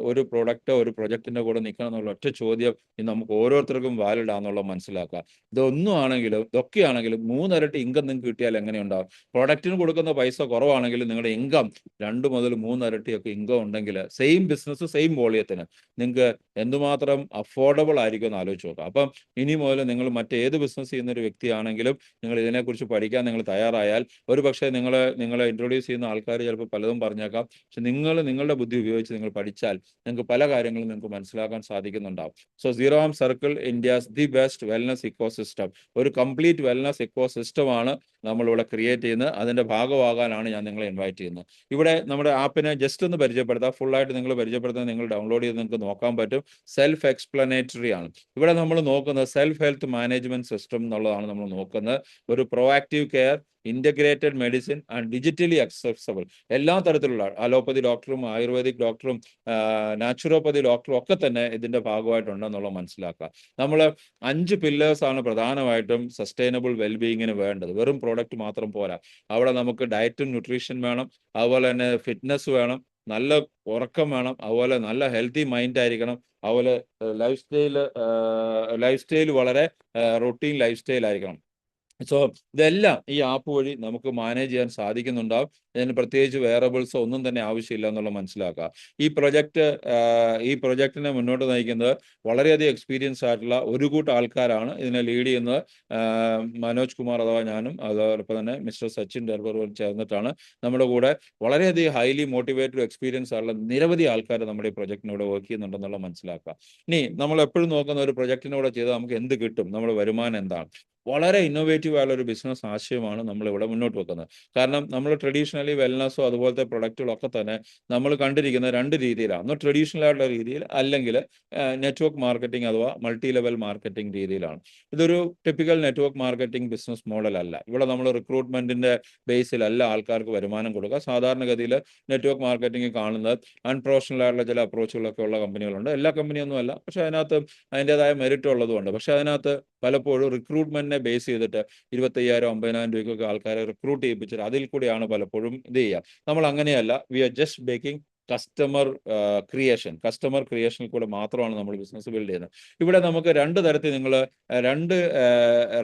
ഒരു പ്രൊഡക്റ്റോ ഒരു പ്രൊജക്ടിന്റെ കൂടെ നിൽക്കണം എന്നുള്ള ഒറ്റ ചോദ്യം ഇന്ന് നമുക്ക് ഓരോരുത്തർക്കും വാലിഡ് ആണെന്നുള്ളത് മനസ്സിലാക്കുക. ഇതൊക്കെ ആണെങ്കിലും 3 ഇരട്ടി ഇൻകം നിങ്ങൾക്ക് കിട്ടിയാൽ എങ്ങനെയുണ്ടാവും? പ്രൊഡക്റ്റിന് കൊടുക്കുന്ന പൈസ കുറവാണെങ്കിലും നിങ്ങളുടെ ഇൻകം 2 മുതൽ 3 ഇരട്ടിയൊക്കെ ഇൻകം ഉണ്ടെങ്കിൽ സെയിം ബിസിനസ് സെയിം വോളിയത്തിന് നിങ്ങൾക്ക് എന്തുമാത്രം അഫോർഡബിൾ ആയിരിക്കും എന്ന് ആലോചിച്ച് നോക്കുക. അപ്പം ഇനി മുതൽ നിങ്ങൾ മറ്റേത് ബിസിനസ് ചെയ്യുന്ന ഒരു വ്യക്തിയാണെങ്കിലും നിങ്ങൾ ഇതിനെക്കുറിച്ച് പഠിക്കാൻ നിങ്ങൾ തയ്യാറായാൽ ഒരു പക്ഷേ നിങ്ങളെ ഇൻട്രൊഡ്യൂസ് ചെയ്യുന്ന ആൾക്കാർ ചിലപ്പോൾ പലതും പറഞ്ഞേക്കാം. പക്ഷെ നിങ്ങളുടെ ബുദ്ധി ഉപയോഗിച്ച് നിങ്ങൾ പഠിച്ചാൽ നിങ്ങൾക്ക് പല കാര്യങ്ങളും നിങ്ങൾക്ക് മനസ്സിലാക്കാൻ സാധിക്കുന്നുണ്ടാവും. So zero am circle India's the best wellness ecosystem. ഒരു കംപ്ലീറ്റ് വെൽനസ് ഇക്കോസിസ്റ്റം ആണ് നമ്മളിവിടെ ക്രിയേറ്റ് ചെയ്യുന്നത്. അതിന്റെ ഭാഗമാകാനാണ് ഞാൻ നിങ്ങളെ ഇൻവൈറ്റ് ചെയ്യുന്നത്. ഇവിടെ നമ്മുടെ ആപ്പിനെ ജസ്റ്റ് ഒന്ന് പരിചയപ്പെടുത്താം. ഫുള്ളായിട്ട് നിങ്ങൾ പരിചയപ്പെടുത്താൻ നിങ്ങൾ ഡൗൺലോഡ് ചെയ്ത് നിങ്ങൾക്ക് നോക്കാൻ പറ്റും. സെൽഫ് എക്സ്പ്ലനേറ്ററി ആണ്. ഇവിടെ നമ്മൾ നോക്കുന്നത് സെൽഫ് ഹെൽത്ത് മാനേജ്മെന്റ് സിസ്റ്റം എന്നുള്ളതാണ് നമ്മൾ നോക്കുന്നത്. ഒരു proactive care, integrated medicine and digitally accessible. എല്ലാ തരത്തിലുള്ള അലോപ്പതി ഡോക്ടറും ആയുർവേദിക് ഡോക്ടറും നാച്ചുറോപ്പതി ഡോക്ടറും ഒക്കെ തന്നെ ഇതിന്റെ ഭാഗമായിട്ടുണ്ടെന്നുള്ള മനസ്സിലാക്കുക. നമ്മൾ 5 പില്ലേഴ്സ് ആണ് പ്രധാനമായിട്ടും സസ്റ്റൈനബിൾ വെൽബീയിങ്ങിന് വേണ്ടത്. വെറും പ്രോഡക്റ്റ് മാത്രം പോരാ. അവിടെ നമുക്ക് ഡയറ്റും ന്യൂട്രീഷൻ വേണം. അതുപോലെ തന്നെ ഫിറ്റ്നസ് വേണം. നല്ല ഉറക്കം വേണം. അതുപോലെ നല്ല ഹെൽത്തി മൈൻഡ് ആയിരിക്കണം. അതുപോലെ ലൈഫ് സ്റ്റൈൽ വളരെ റൊട്ടീൻ ലൈഫ് സ്റ്റൈൽ ആയിരിക്കണം. സോ ഇതെല്ലാം ഈ ആപ്പ് വഴി നമുക്ക് മാനേജ് ചെയ്യാൻ സാധിക്കുന്നുണ്ടാവും. ഇതിന് പ്രത്യേകിച്ച് വേറബിൾസോ ഒന്നും തന്നെ ആവശ്യമില്ല എന്നുള്ളത് മനസ്സിലാക്കുക. ഈ പ്രൊജക്ടിനെ മുന്നോട്ട് നയിക്കുന്നത് വളരെയധികം എക്സ്പീരിയൻസ് ആയിട്ടുള്ള ഒരു കൂട്ടം ആൾക്കാരാണ്. ഇതിനെ ലീഡ് ചെയ്യുന്നത് മനോജ് കുമാർ അഥവാ ഞാനും അതോടൊപ്പം തന്നെ മിസ്റ്റർ സച്ചിൻ ഡെർബറും ചേർന്നിട്ടാണ്. നമ്മുടെ കൂടെ വളരെയധികം ഹൈലി മോട്ടിവേറ്റഡ് എക്സ്പീരിയൻസ് ആയിട്ടുള്ള നിരവധി ആൾക്കാർ നമ്മുടെ ഈ പ്രൊജക്ടിനൂടെ വർക്ക് ചെയ്യുന്നുണ്ടെന്നുള്ള മനസ്സിലാക്കുക. ഇനി നമ്മൾ എപ്പോഴും നോക്കുന്ന ഒരു പ്രൊജക്ടിനൂടെ ചെയ്താൽ നമുക്ക് എന്ത് കിട്ടും, നമ്മുടെ വരുമാനം എന്താണ്? വളരെ ഇന്നോവേറ്റീവ് ആയുള്ള ഒരു ബിസിനസ് ആശയമാണ് നമ്മൾ ഇവിടെ മുന്നോട്ട് വെക്കുന്നത്. കാരണം നമ്മൾ ട്രഡീഷണലി വെൽനസ്സോ അതുപോലത്തെ പ്രൊഡക്റ്റുകളൊക്കെ തന്നെ നമ്മൾ കണ്ടിരിക്കുന്നത് 2 രീതിയിലാണ്. ഒന്ന് ട്രഡീഷണൽ ആയിട്ടുള്ള രീതിയിൽ, അല്ലെങ്കിൽ നെറ്റ്വർക്ക് മാർക്കറ്റിംഗ് അഥവാ മൾട്ടി ലെവൽ മാർക്കറ്റിംഗ് രീതിയിലാണ്. ഇതൊരു typical network marketing business model അല്ല. ഇവിടെ നമ്മൾ റിക്രൂട്ട്മെന്റിന്റെ ബേസിലല്ല ആൾക്കാർക്ക് വരുമാനം കൊടുക്കുക. സാധാരണഗതിയിൽ നെറ്റ്വർക്ക് മാർക്കറ്റിംഗ് കാണുന്നത് അൺപ്രൊഫഷണൽ ആയിട്ടുള്ള ചില അപ്രോച്ചുകളൊക്കെ ഉള്ള കമ്പനികളുണ്ട്. എല്ലാ കമ്പനിയൊന്നും അല്ല, പക്ഷെ അതിനകത്ത് അതിൻ്റെതായ മെറിറ്റ് ഉള്ളതുകൊണ്ട്. പക്ഷെ അതിനകത്ത് പലപ്പോഴും റിക്രൂട്ട്മെന്റിനെ ബേസ് ചെയ്തിട്ട് 25,000 50,000 രൂപയ്ക്കൊക്കെ ആൾക്കാരെ റിക്രൂട്ട് ചെയ്യിപ്പിച്ചിട്ട് അതിൽ കൂടിയാണ് പലപ്പോഴും ഇത് ചെയ്യുക. നമ്മൾ അങ്ങനെയല്ല. We are just making customer ക്രിയേഷനിൽ കൂടെ മാത്രമാണ് നമ്മൾ ബിസിനസ് ബിൽഡ് ചെയ്യുന്നത്. ഇവിടെ നമുക്ക് രണ്ട് തരത്തിൽ നിങ്ങൾ രണ്ട്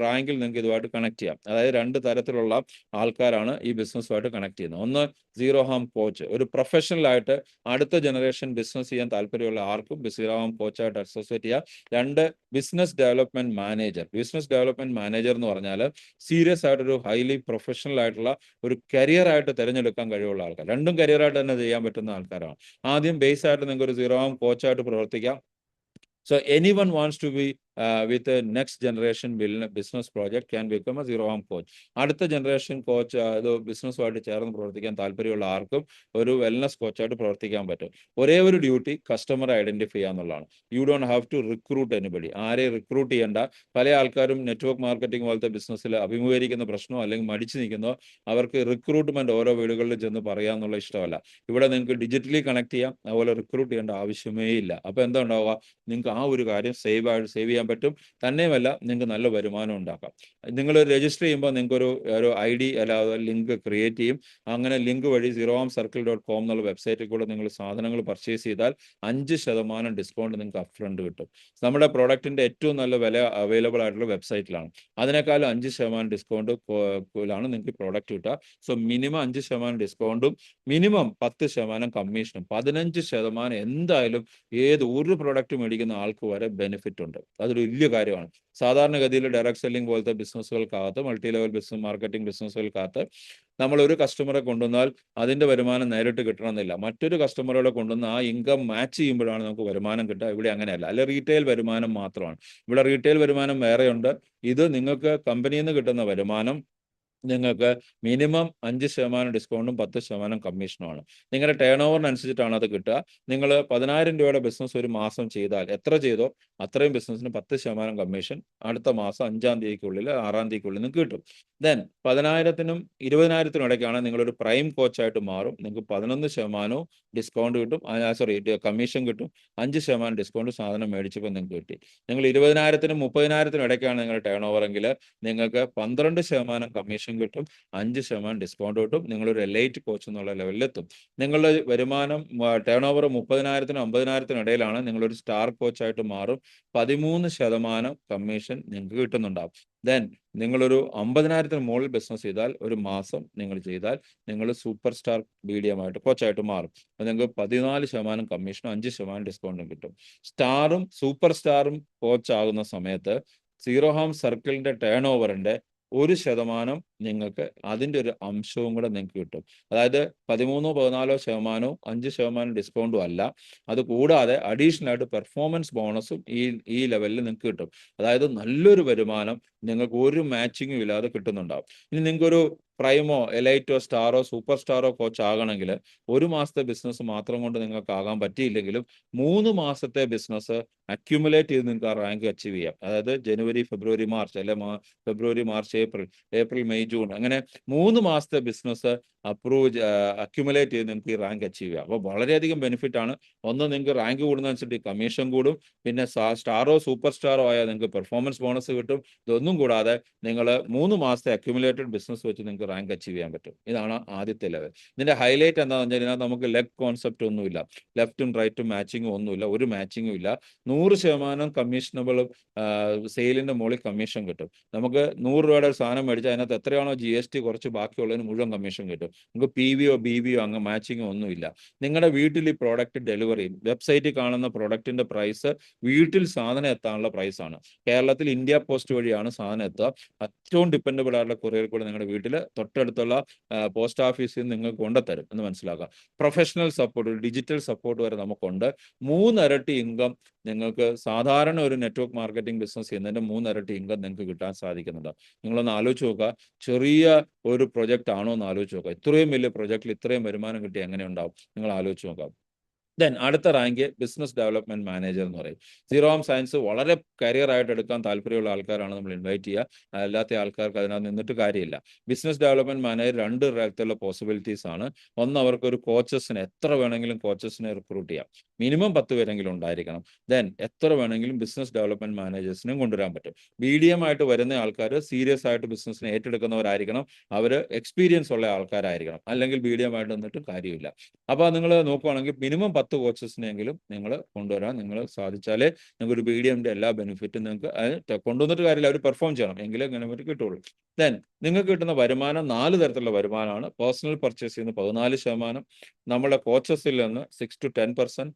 റാങ്കിൽ നിങ്ങൾക്ക് ഇതുമായിട്ട് കണക്ട് ചെയ്യാം. അതായത് രണ്ട് തരത്തിലുള്ള ആൾക്കാരാണ് ഈ ബിസിനസ്സുമായിട്ട് കണക്ട് ചെയ്യുന്നത്. ഒന്ന് സീറോ ഹാം കോച്ച്, ഒരു പ്രൊഫഷണലായിട്ട് അടുത്ത ജനറേഷൻ ബിസിനസ് ചെയ്യാൻ താല്പര്യമുള്ള ആർക്കും സീറോ ഹാം കോച്ചായിട്ട് അസോസിയേറ്റ് ചെയ്യാം. രണ്ട്, ബിസിനസ് ഡെവലപ്മെന്റ് മാനേജർ എന്ന് പറഞ്ഞാൽ സീരിയസ് ആയിട്ടൊരു ഹൈലി പ്രൊഫഷണൽ ആയിട്ടുള്ള ഒരു കരിയർ ആയിട്ട് തിരഞ്ഞെടുക്കാൻ കഴിവുള്ള ആൾക്കാർ. രണ്ടും കരിയറായിട്ട് തന്നെ ചെയ്യാൻ പറ്റുന്ന ആൾക്കാരാണ്. ആദ്യം ബേസ് ആയിട്ട് നിങ്ങൾക്ക് ഒരു സീറോ ഹാം കോച്ചായിട്ട് പ്രവർത്തിക്കാം. So anyone wants to be with a next generation business project can become a zero harm coach. അടുത്ത ജനറേഷൻ കോച്ച് അത് ബിസിനസ്സുമായിട്ട് ചേർന്ന് പ്രവർത്തിക്കാൻ താല്പര്യമുള്ള ആർക്കും ഒരു വെൽനസ് കോച്ചായിട്ട് പ്രവർത്തിക്കാൻ പറ്റും. ഒരേ ഒരു ഡ്യൂട്ടി കസ്റ്റമറെ ഐഡന്റിഫൈ ചെയ്യുക എന്നുള്ളതാണ്. You don't have to recruit anybody. ആരെ റിക്രൂട്ട് ചെയ്യേണ്ട. പല ആൾക്കാരും നെറ്റ്വർക്ക് മാർക്കറ്റിംഗ് പോലത്തെ ബിസിനസ്സിൽ അഭിമുഖീകരിക്കുന്ന പ്രശ്നമോ അല്ലെങ്കിൽ മടിച്ചു നിൽക്കുന്നോ അവർക്ക് റിക്രൂട്ട്മെന്റ് ഓരോ വീടുകളിൽ ചെന്ന് പറയാന്നുള്ള ഇഷ്ടമല്ല. ഇവിടെ നിങ്ങൾക്ക് ഡിജിറ്റലി കണക്ട് ചെയ്യാം. അതുപോലെ റിക്രൂട്ട് ചെയ്യേണ്ട ആവശ്യമേ ഇല്ല. അപ്പോൾ എന്താ ഉണ്ടാവുക? നിങ്ങൾക്ക് ആ ഒരു കാര്യം സേവ് ചെയ്യാൻ പറ്റും. തന്നെയുമല്ല നിങ്ങൾക്ക് നല്ല വരുമാനം ഉണ്ടാക്കാം. നിങ്ങൾ രജിസ്റ്റർ ചെയ്യുമ്പോൾ നിങ്ങൾക്ക് ഒരു ID അല്ലാതെ ലിങ്ക് ക്രിയേറ്റ് ചെയ്യും. അങ്ങനെ ലിങ്ക് വഴി zerohamcircle.com എന്നുള്ള വെബ്സൈറ്റിൽ കൂടെ നിങ്ങൾ സാധനങ്ങൾ പർച്ചേസ് ചെയ്താൽ 5% ഡിസ്കൗണ്ട് നിങ്ങൾക്ക് അപ്ഫ്രണ്ട് കിട്ടും. നമ്മുടെ പ്രോഡക്റ്റിന്റെ ഏറ്റവും നല്ല വില അവൈലബിൾ ആയിട്ടുള്ള വെബ്സൈറ്റിലാണ്. അതിനേക്കാളും 5% ഡിസ്കൗണ്ട് ാണ് നിങ്ങൾക്ക് പ്രോഡക്റ്റ് കിട്ടുക. സോ മിനിമം 5% ഡിസ്കൗണ്ടും മിനിമം 10% കമ്മീഷനും 15% എന്തായാലും ഒരു പ്രോഡക്റ്റ് മേടിക്കുന്ന ആൾക്ക് വരെ ബെനിഫിറ്റ് ഉണ്ട്. അതൊരു വലിയ കാര്യമാണ്. സാധാരണഗതിയിൽ ഡയറക്ട് സെല്ലിംഗ് പോലത്തെ ബിസിനസ്സുകൾക്കകത്ത്, മൾട്ടി ലെവൽ മാർക്കറ്റിംഗ് ബിസിനസ്സുകൾക്കകത്ത് നമ്മൾ ഒരു കസ്റ്റമറെ കൊണ്ടുവന്നാൽ അതിന്റെ വരുമാനം നേരിട്ട് കിട്ടണമെന്നില്ല. മറ്റൊരു കസ്റ്റമറുടെ കൊണ്ടുവന്ന് ആ ഇൻകം മാച്ച് ചെയ്യുമ്പോഴാണ് നമുക്ക് വരുമാനം കിട്ടുക. ഇവിടെ അങ്ങനെയല്ല. അല്ലെ റീറ്റെയിൽ വരുമാനം മാത്രമാണ്. ഇവിടെ റീറ്റെയിൽ വരുമാനം വേറെയുണ്ട്. ഇത് നിങ്ങൾക്ക് കമ്പനിയിൽ നിന്ന് കിട്ടുന്ന വരുമാനം നിങ്ങൾക്ക് മിനിമം 5% ഡിസ്കൗണ്ടും 10% കമ്മീഷനുമാണ്. നിങ്ങളുടെ ടേൺ ഓവറിനനുസരിച്ചിട്ടാണ് അത് കിട്ടുക. നിങ്ങൾ 10,000 രൂപയുടെ ബിസിനസ് ഒരു മാസം ചെയ്താൽ എത്ര ചെയ്തോ അത്രയും ബിസിനസ്സിന് 10% കമ്മീഷൻ അടുത്ത മാസം 5-ാം തീയതിക്കുള്ളിൽ 6-ാം തീയതിക്കുള്ളിൽ നിങ്ങൾക്ക് കിട്ടും. ദെൻ 10,000-നും 20,000-നും ഇടയ്ക്കാണ് നിങ്ങളൊരു പ്രൈം കോച്ചായിട്ട് മാറും. നിങ്ങൾക്ക് 11% ഡിസ്കൗണ്ട് കിട്ടും. കമ്മീഷൻ കിട്ടും. 5% ഡിസ്കൗണ്ട് സാധനം മേടിച്ചപ്പോൾ നിങ്ങൾക്ക് കിട്ടി. നിങ്ങൾ 20,000-നും 30,000-നും ഇടയ്ക്കാണ് നിങ്ങളുടെ ടേൺ ഓവർ എങ്കിൽ നിങ്ങൾക്ക് 12% കമ്മീഷൻ കിട്ടും. 5% ഡിസ്കൗണ്ട് കിട്ടും. നിങ്ങളൊരു എലൈറ്റ് കോച്ച് എന്നുള്ള ലെവലിലെത്തും. നിങ്ങളുടെ വരുമാനം ടേൺ ഓവർ 30,000-നും 50,000-നും ഇടയിലാണ്. നിങ്ങളൊരു സ്റ്റാർ കോച്ചായിട്ട് മാറും. 13% കമ്മീഷൻ നിങ്ങൾക്ക് കിട്ടുന്നുണ്ടാവും. ദെൻ നിങ്ങളൊരു 50,000-ന് മുകളിൽ ബിസിനസ് ചെയ്താൽ ഒരു മാസം നിങ്ങൾ ചെയ്താൽ നിങ്ങൾ സൂപ്പർ സ്റ്റാർ BDM കോച്ചായിട്ട് മാറും. അപ്പോൾ നിങ്ങൾക്ക് 14% കമ്മീഷനും 5% ഡിസ്കൗണ്ടും കിട്ടും. സ്റ്റാറും സൂപ്പർ സ്റ്റാറും കോച്ച് ആകുന്ന സമയത്ത് സീറോ ഹാം സർക്കിളിന്റെ ടേൺ ഓവറിന്റെ 1% നിങ്ങൾക്ക് അതിൻ്റെ ഒരു അംശവും കൂടെ നിങ്ങൾക്ക് കിട്ടും. അതായത് 13-14% 5% ഡിസ്കൗണ്ടും അല്ല. അത് കൂടാതെ അഡീഷണൽ ആയിട്ട് പെർഫോമൻസ് ബോണസും ഈ ലെവലിൽ നിങ്ങൾക്ക് കിട്ടും. അതായത് നല്ലൊരു വരുമാനം നിങ്ങൾക്ക് ഒരു മാച്ചിങ്ങും ഇല്ലാതെ കിട്ടുന്നുണ്ടാവും. ഇനി നിങ്ങൾക്കൊരു പ്രൈമോ എലൈറ്റോ സ്റ്റാറോ സൂപ്പർ സ്റ്റാറോ കോച്ച് ആകണമെങ്കിൽ ഒരു മാസത്തെ ബിസിനസ് മാത്രം കൊണ്ട് നിങ്ങൾക്ക് ആകാൻ പറ്റിയില്ലെങ്കിലും 3 മാസത്തെ ബിസിനസ് അക്യുമുലേറ്റ് ചെയ്ത് നിങ്ങൾക്ക് ആ റാങ്ക് അച്ചീവ് ചെയ്യാം. അതായത് ജനുവരി ഫെബ്രുവരി മാർച്ച് അല്ലെ ഫെബ്രുവരി മാർച്ച് ഏപ്രിൽ മെയ് ജൂൺ അങ്ങനെ 3 മാസത്തെ ബിസിനസ് അക്യുമുലേറ്റ് ചെയ്ത് നിങ്ങൾക്ക് ഈ റാങ്ക് അച്ചീവ് ചെയ്യാം. അപ്പോൾ വളരെയധികം ബെനിഫിറ്റ് ആണ്. ഒന്ന്, നിങ്ങൾക്ക് റാങ്ക് കൂടുന്നതനുസരിച്ച് കമ്മീഷൻ കൂടും. പിന്നെ സ്റ്റാറോ സൂപ്പർ സ്റ്റാറോ ആയാൽ നിങ്ങൾക്ക് പെർഫോമൻസ് ബോണസ് കിട്ടും. ഇതൊന്നും കൂടാതെ നിങ്ങൾ 3 മാസത്തെ അക്യുമുലേറ്റഡ് ബിസിനസ് വെച്ച് നിങ്ങൾക്ക് റാങ്ക് അച്ചീവ് ചെയ്യാൻ പറ്റും. ഇതാണ് ആദ്യത്തെ ലെവൽ. ഇതിന്റെ ഹൈലൈറ്റ് എന്താണെന്ന് വെച്ചാൽ നമുക്ക് ലെഗ് കോൺസെപ്റ്റ് ഒന്നുമില്ല. ലെഫ്റ്റും റൈറ്റും മാച്ചിങ്ങും ഒന്നുമില്ല. ഒരു മാച്ചിങ്ങും ഇല്ല. 100% കമ്മീഷനബിളും സെയിലിന്റെ മുകളിൽ കമ്മീഷൻ കിട്ടും. നമുക്ക് 100 രൂപയുടെ ഒരു സാധനം മേടിച്ചാൽ അതിനകത്ത് എത്രയാണോ GST കുറച്ച് ബാക്കിയുള്ളതിന് മുഴുവൻ കമ്മീഷൻ കിട്ടും. നമുക്ക് PVയോ BVയോ അങ്ങ് മാച്ചിങ്ങോ ഒന്നുമില്ല. നിങ്ങളുടെ വീട്ടിൽ ഈ പ്രോഡക്റ്റ് ഡെലിവറി ചെയ്യും. വെബ്സൈറ്റിൽ കാണുന്ന പ്രോഡക്റ്റിന്റെ പ്രൈസ് വീട്ടിൽ സാധനം എത്താനുള്ള പ്രൈസാണ്. കേരളത്തിൽ ഇന്ത്യ പോസ്റ്റ് വഴിയാണ് സാധനം എത്തുക. ഏറ്റവും ഡിപ്പെൻഡബിൾ ആയിട്ടുള്ള കൊറിയർ കൂടെ നിങ്ങളുടെ വീട്ടിൽ തൊട്ടടുത്തുള്ള പോസ്റ്റ് ഓഫീസിൽ നിന്ന് നിങ്ങൾക്ക് കൊണ്ടുതരും എന്ന് മനസ്സിലാക്കുക. പ്രൊഫഷണൽ സപ്പോർട്ട്, ഡിജിറ്റൽ സപ്പോർട്ട് വരെ നമുക്കുണ്ട്. 3 ഇരട്ടി ഇൻകം നിങ്ങൾക്ക് സാധാരണ ഒരു നെറ്റ്വർക്ക് മാർക്കറ്റിംഗ് ബിസിനസ് ചെയ്യുന്നതിന്റെ 3 ഇരട്ടി ഇൻകം നിങ്ങൾക്ക് കിട്ടാൻ സാധിക്കുന്നുണ്ട്. നിങ്ങളൊന്ന് ആലോചിച്ച് നോക്കുക. ചെറിയ ഒരു പ്രൊജക്റ്റ് ആണോ എന്ന് ആലോചിച്ച് നോക്കുക. ഇത്രയും വലിയ പ്രൊജക്റ്റിൽ ഇത്രയും വരുമാനം കിട്ടി എങ്ങനെ ഉണ്ടാവും? നിങ്ങൾ ആലോചിച്ച് നോക്കാം. ദെൻ അടുത്ത റാങ്ക് ബിസിനസ് ഡെവലപ്മെന്റ് മാനേജർ എന്ന് പറയും. സീറോ ആം സയൻസ് വളരെ കരിയർ ആയിട്ട് എടുക്കാൻ താല്പര്യമുള്ള ആൾക്കാരാണ് നമ്മൾ ഇൻവൈറ്റ് ചെയ്യുക. അല്ലാത്ത ആൾക്കാർക്ക് അതിനകത്ത് നിന്നിട്ട് കാര്യമില്ല. ബിസിനസ് ഡെവലപ്മെന്റ് മാനേജർ 2 തരത്തിലുള്ള പോസിബിലിറ്റീസ് ആണ്. ഒന്ന്, അവർക്ക് ഒരു കോച്ചസിനെ എത്ര വേണമെങ്കിലും കോച്ചസിനെ റിക്രൂട്ട് ചെയ്യാം. മിനിമം 10 പേരെങ്കിലും ഉണ്ടായിരിക്കണം. ദെൻ എത്ര വേണമെങ്കിലും ബിസിനസ് ഡെവലപ്മെന്റ് മാനേജേഴ്സിനും കൊണ്ടുവരാൻ പറ്റും. BDM ആയിട്ട് വരുന്ന ആൾക്കാർ സീരിയസ് ആയിട്ട് ബിസിനസ്സിനെ ഏറ്റെടുക്കുന്നവരായിരിക്കണം. അവർ എക്സ്പീരിയൻസ് ഉള്ള ആൾക്കാരായിരിക്കണം. അല്ലെങ്കിൽ BDM ആയിട്ട് നിന്നിട്ട് കാര്യമില്ല. അപ്പോൾ നിങ്ങൾ നോക്കുവാണെങ്കിൽ മിനിമം 10 കോച്ചസിനെങ്കിലും നിങ്ങൾ കൊണ്ടുവരാൻ നിങ്ങൾ സാധിച്ചാലേ നിങ്ങൾക്ക് ഒരു BDMന്റെ എല്ലാ ബെനിഫിറ്റും നിങ്ങൾക്ക് കൊണ്ടുവന്നിട്ട് കാര്യമില്ല, അവർ പെർഫോം ചെയ്യണം, എങ്കിലേ ബെനിഫിറ്റ് കിട്ടുള്ളൂ. ദെൻ നിങ്ങൾക്ക് കിട്ടുന്ന വരുമാനം 4 തരത്തിലുള്ള വരുമാനമാണ്. പേഴ്സണൽ പർച്ചേസിൽ നിന്ന് 14%, നമ്മുടെ കോച്ചസിൽ നിന്ന് 6 to 10%,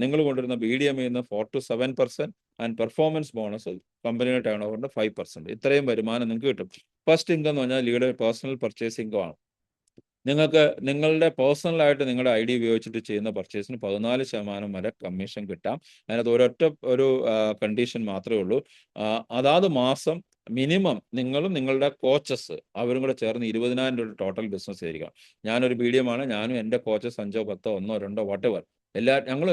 നിങ്ങൾ കൊണ്ടുവരുന്ന BDMയിൽ നിന്ന് 4 to 7%, ആൻഡ് പെർഫോമൻസ് ബോണസ് കമ്പനിയുടെ ടേൺ ഓവറിന്റെ 5%. ഇത്രയും വരുമാനം നിങ്ങൾക്ക് കിട്ടും. ഫസ്റ്റ് ഇൻകം എന്ന് പറഞ്ഞാൽ ലീഡർ പേഴ്സണൽ പർച്ചേസ് ഇൻകം ആണ്. നിങ്ങൾക്ക് നിങ്ങളുടെ പേഴ്സണലായിട്ട് നിങ്ങളുടെ ID ഉപയോഗിച്ചിട്ട് ചെയ്യുന്ന പർച്ചേസിന് 14% വരെ കമ്മീഷൻ കിട്ടാം. അതിനകത്ത് ഒരൊറ്റ ഒരു കണ്ടീഷൻ മാത്രമേ ഉള്ളൂ. അതാത് മാസം മിനിമം നിങ്ങളും നിങ്ങളുടെ കോച്ചസ് അവരും കൂടെ ചേർന്ന് 20,000 രൂപ ടോട്ടൽ ബിസിനസ് ചെയ്തിരിക്കണം. ഞാനൊരു BDM ആണ്, ഞാനും എൻ്റെ കോച്ചസ് 5, 10, 1, 2 വാട്ടെവർ ഞങ്ങൾ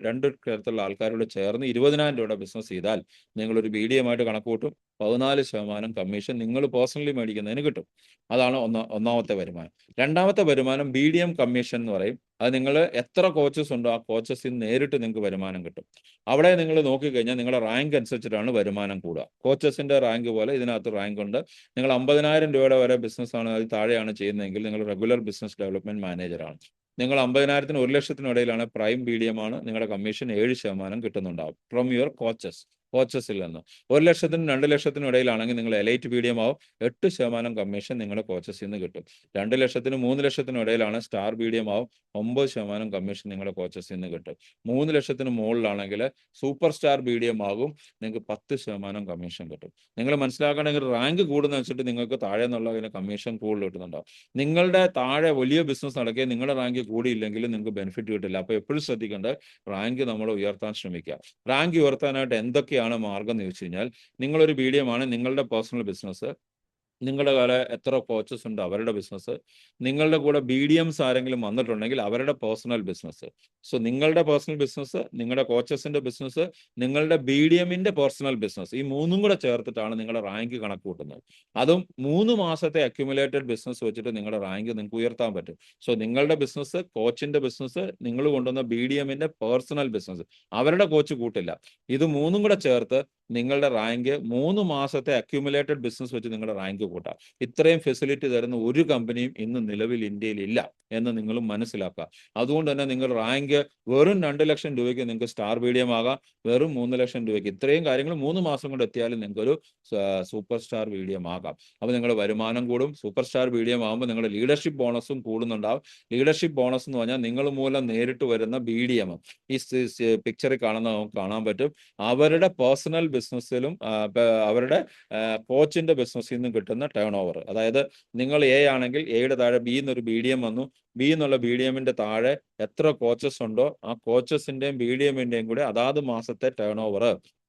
രണ്ട് തരത്തിലുള്ള ആൾക്കാരോട് ചേർന്ന് 20,000 രൂപയുടെ ബിസിനസ് ചെയ്താൽ നിങ്ങളൊരു BDM ആയിട്ട് കണക്ക് കൂട്ടും. 14% കമ്മീഷൻ നിങ്ങൾ പേഴ്സണലി മേടിക്കുന്നതിന് കിട്ടും. അതാണ് ഒന്നാമത്തെ വരുമാനം. രണ്ടാമത്തെ വരുമാനം BDM കമ്മീഷൻ എന്ന് പറയും. അത് നിങ്ങൾ എത്ര കോച്ചസ് ഉണ്ടോ ആ കോച്ചസിൽ നിന്ന് നേരിട്ട് നിങ്ങൾക്ക് വരുമാനം കിട്ടും. അവിടെ നിങ്ങൾ നോക്കിക്കഴിഞ്ഞാൽ നിങ്ങളുടെ റാങ്ക് അനുസരിച്ചിട്ടാണ് വരുമാനം കൂടുക. കോച്ചസിന്റെ റാങ്ക് പോലെ ഇതിനകത്ത് റാങ്ക് ഉണ്ട്. നിങ്ങൾ 50,000 രൂപയുടെ വരെ ബിസിനസ് ആണ്, അതിൽ താഴെയാണ് ചെയ്യുന്നതെങ്കിൽ നിങ്ങൾ റെഗുലർ ബിസിനസ് ഡെവലപ്മെന്റ് മാനേജറാണ്. നിങ്ങൾ 50,000-നും 1,00,000-നും ഇടയിലാണ് പ്രൈം BDM ആണ്, നിങ്ങളുടെ കമ്മീഷൻ 7% കിട്ടുന്നുണ്ടാവും ഫ്രം യുവർ കോച്ചസിൽ നിന്ന്. 1,00,000-നും 2,00,000-നും ഇടയിലാണെങ്കിൽ നിങ്ങൾ എലൈറ്റ് BDM ആവും. 8% കമ്മീഷൻ നിങ്ങളുടെ കോച്ചസിൽ നിന്ന് കിട്ടും. 2,00,000-നും 3,00,000-നും ഇടയിലാണ് സ്റ്റാർ BDM ആവും. 9% കമ്മീഷൻ നിങ്ങളുടെ കോച്ചസിൽ നിന്ന് കിട്ടും. 3,00,000-ന് മുകളിലാണെങ്കിൽ സൂപ്പർ സ്റ്റാർ BDM ആകും. നിങ്ങൾക്ക് 10% കമ്മീഷൻ കിട്ടും. നിങ്ങൾ മനസ്സിലാക്കണമെങ്കിൽ റാങ്ക് കൂടുന്ന വെച്ചിട്ട് നിങ്ങൾക്ക് താഴെ നിന്നുള്ള കമ്മീഷൻ കൂടുതൽ കിട്ടുന്നുണ്ടാവും. നിങ്ങളുടെ താഴെ വലിയ ബിസിനസ് നടക്കുകയും നിങ്ങളുടെ റാങ്ക് കൂടിയില്ലെങ്കിലും നിങ്ങൾക്ക് ബെനിഫിറ്റ് കിട്ടില്ല. അപ്പോൾ എപ്പോഴും ശ്രദ്ധിക്കേണ്ടത് റാങ്ക് നമ്മൾ ഉയർത്താൻ ശ്രമിക്കുക. റാങ്ക് ഉയർത്താനായിട്ട് എന്തൊക്കെയാണ് മാർഗം എന്ന് ചോദിച്ചു കഴിഞ്ഞാൽ, നിങ്ങളൊരു BDM ആണ്, നിങ്ങളുടെ പേഴ്സണൽ ബിസിനസ്, നിങ്ങളുടെ കാല എത്ര കോച്ചസ് ഉണ്ട് അവരുടെ ബിസിനസ്, നിങ്ങളുടെ കൂടെ BDMs ആരെങ്കിലും വന്നിട്ടുണ്ടെങ്കിൽ അവരുടെ പേഴ്സണൽ ബിസിനസ്. സോ നിങ്ങളുടെ പേഴ്സണൽ ബിസിനസ്, നിങ്ങളുടെ കോച്ചസിന്റെ ബിസിനസ്, നിങ്ങളുടെ BDMന്റെ പേഴ്സണൽ ബിസിനസ്, ഈ മൂന്നും കൂടെ ചേർത്തിട്ടാണ് നിങ്ങളുടെ റാങ്ക് കണക്ക് കൂട്ടുന്നത്. അതും 3 മാസത്തെ അക്യുമുലേറ്റഡ് ബിസിനസ് വെച്ചിട്ട് നിങ്ങളുടെ റാങ്ക് നിങ്ങൾക്ക് ഉയർത്താൻ പറ്റും. സോ നിങ്ങളുടെ ബിസിനസ്, കോച്ചിന്റെ ബിസിനസ്, നിങ്ങൾ കൊണ്ടുവന്ന BDMന്റെ പേഴ്സണൽ ബിസിനസ്, അവരുടെ കോച്ച് കൂട്ടില്ല. ഇത് മൂന്നും കൂടെ ചേർത്ത് നിങ്ങളുടെ റാങ്ക് 3 മാസത്തെ അക്യുമുലേറ്റഡ് ബിസിനസ് വെച്ച് നിങ്ങളുടെ റാങ്ക് കൂട്ടാം. ഇത്രയും ഫെസിലിറ്റി തരുന്ന ഒരു കമ്പനിയും ഇന്ന് നിലവിൽ ഇന്ത്യയിൽ ഇല്ല എന്ന് നിങ്ങൾ മനസ്സിലാക്കുക. അതുകൊണ്ട് തന്നെ നിങ്ങൾ റാങ്ക് വെറും 2 ലക്ഷം രൂപയ്ക്ക് നിങ്ങൾക്ക് സ്റ്റാർ BDM ആകാം, വെറും 3 ലക്ഷം രൂപയ്ക്ക്. ഇത്രയും കാര്യങ്ങൾ 3 മാസം കൊണ്ട് എത്തിയാലും നിങ്ങൾക്കൊരു സൂപ്പർ സ്റ്റാർ BDM ആകാം. അപ്പോൾ നിങ്ങളുടെ വരുമാനം കൂടും. സൂപ്പർ സ്റ്റാർ BDM ആകുമ്പോൾ നിങ്ങളുടെ ലീഡർഷിപ്പ് ബോണസും കൂടുന്നുണ്ടാവും. ലീഡർഷിപ്പ് ബോണസ് എന്ന് പറഞ്ഞാൽ നിങ്ങൾ മൂലം നേരിട്ട് വരുന്ന BDM, ഈ പിക്ചറിൽ കാണുന്ന നമുക്ക് കാണാൻ പറ്റും, അവരുടെ പേഴ്സണൽ ബിസിനസ്സിലും അവരുടെ കോച്ചിന്റെ ബിസിനസ്സിൽ നിന്നും കിട്ടുന്ന ടേൺ ഓവർ. അതായത് നിങ്ങൾ A ആണെങ്കിൽ Aയുടെ താഴെ B എന്നൊരു BDM വന്നു. B എന്നുള്ള BDMന്റെ താഴെ എത്ര കോച്ചസ് ഉണ്ടോ ആ കോച്ചസിന്റെയും BDMന്റെയും കൂടെ അതാത് മാസത്തെ ടേൺ ഓവർ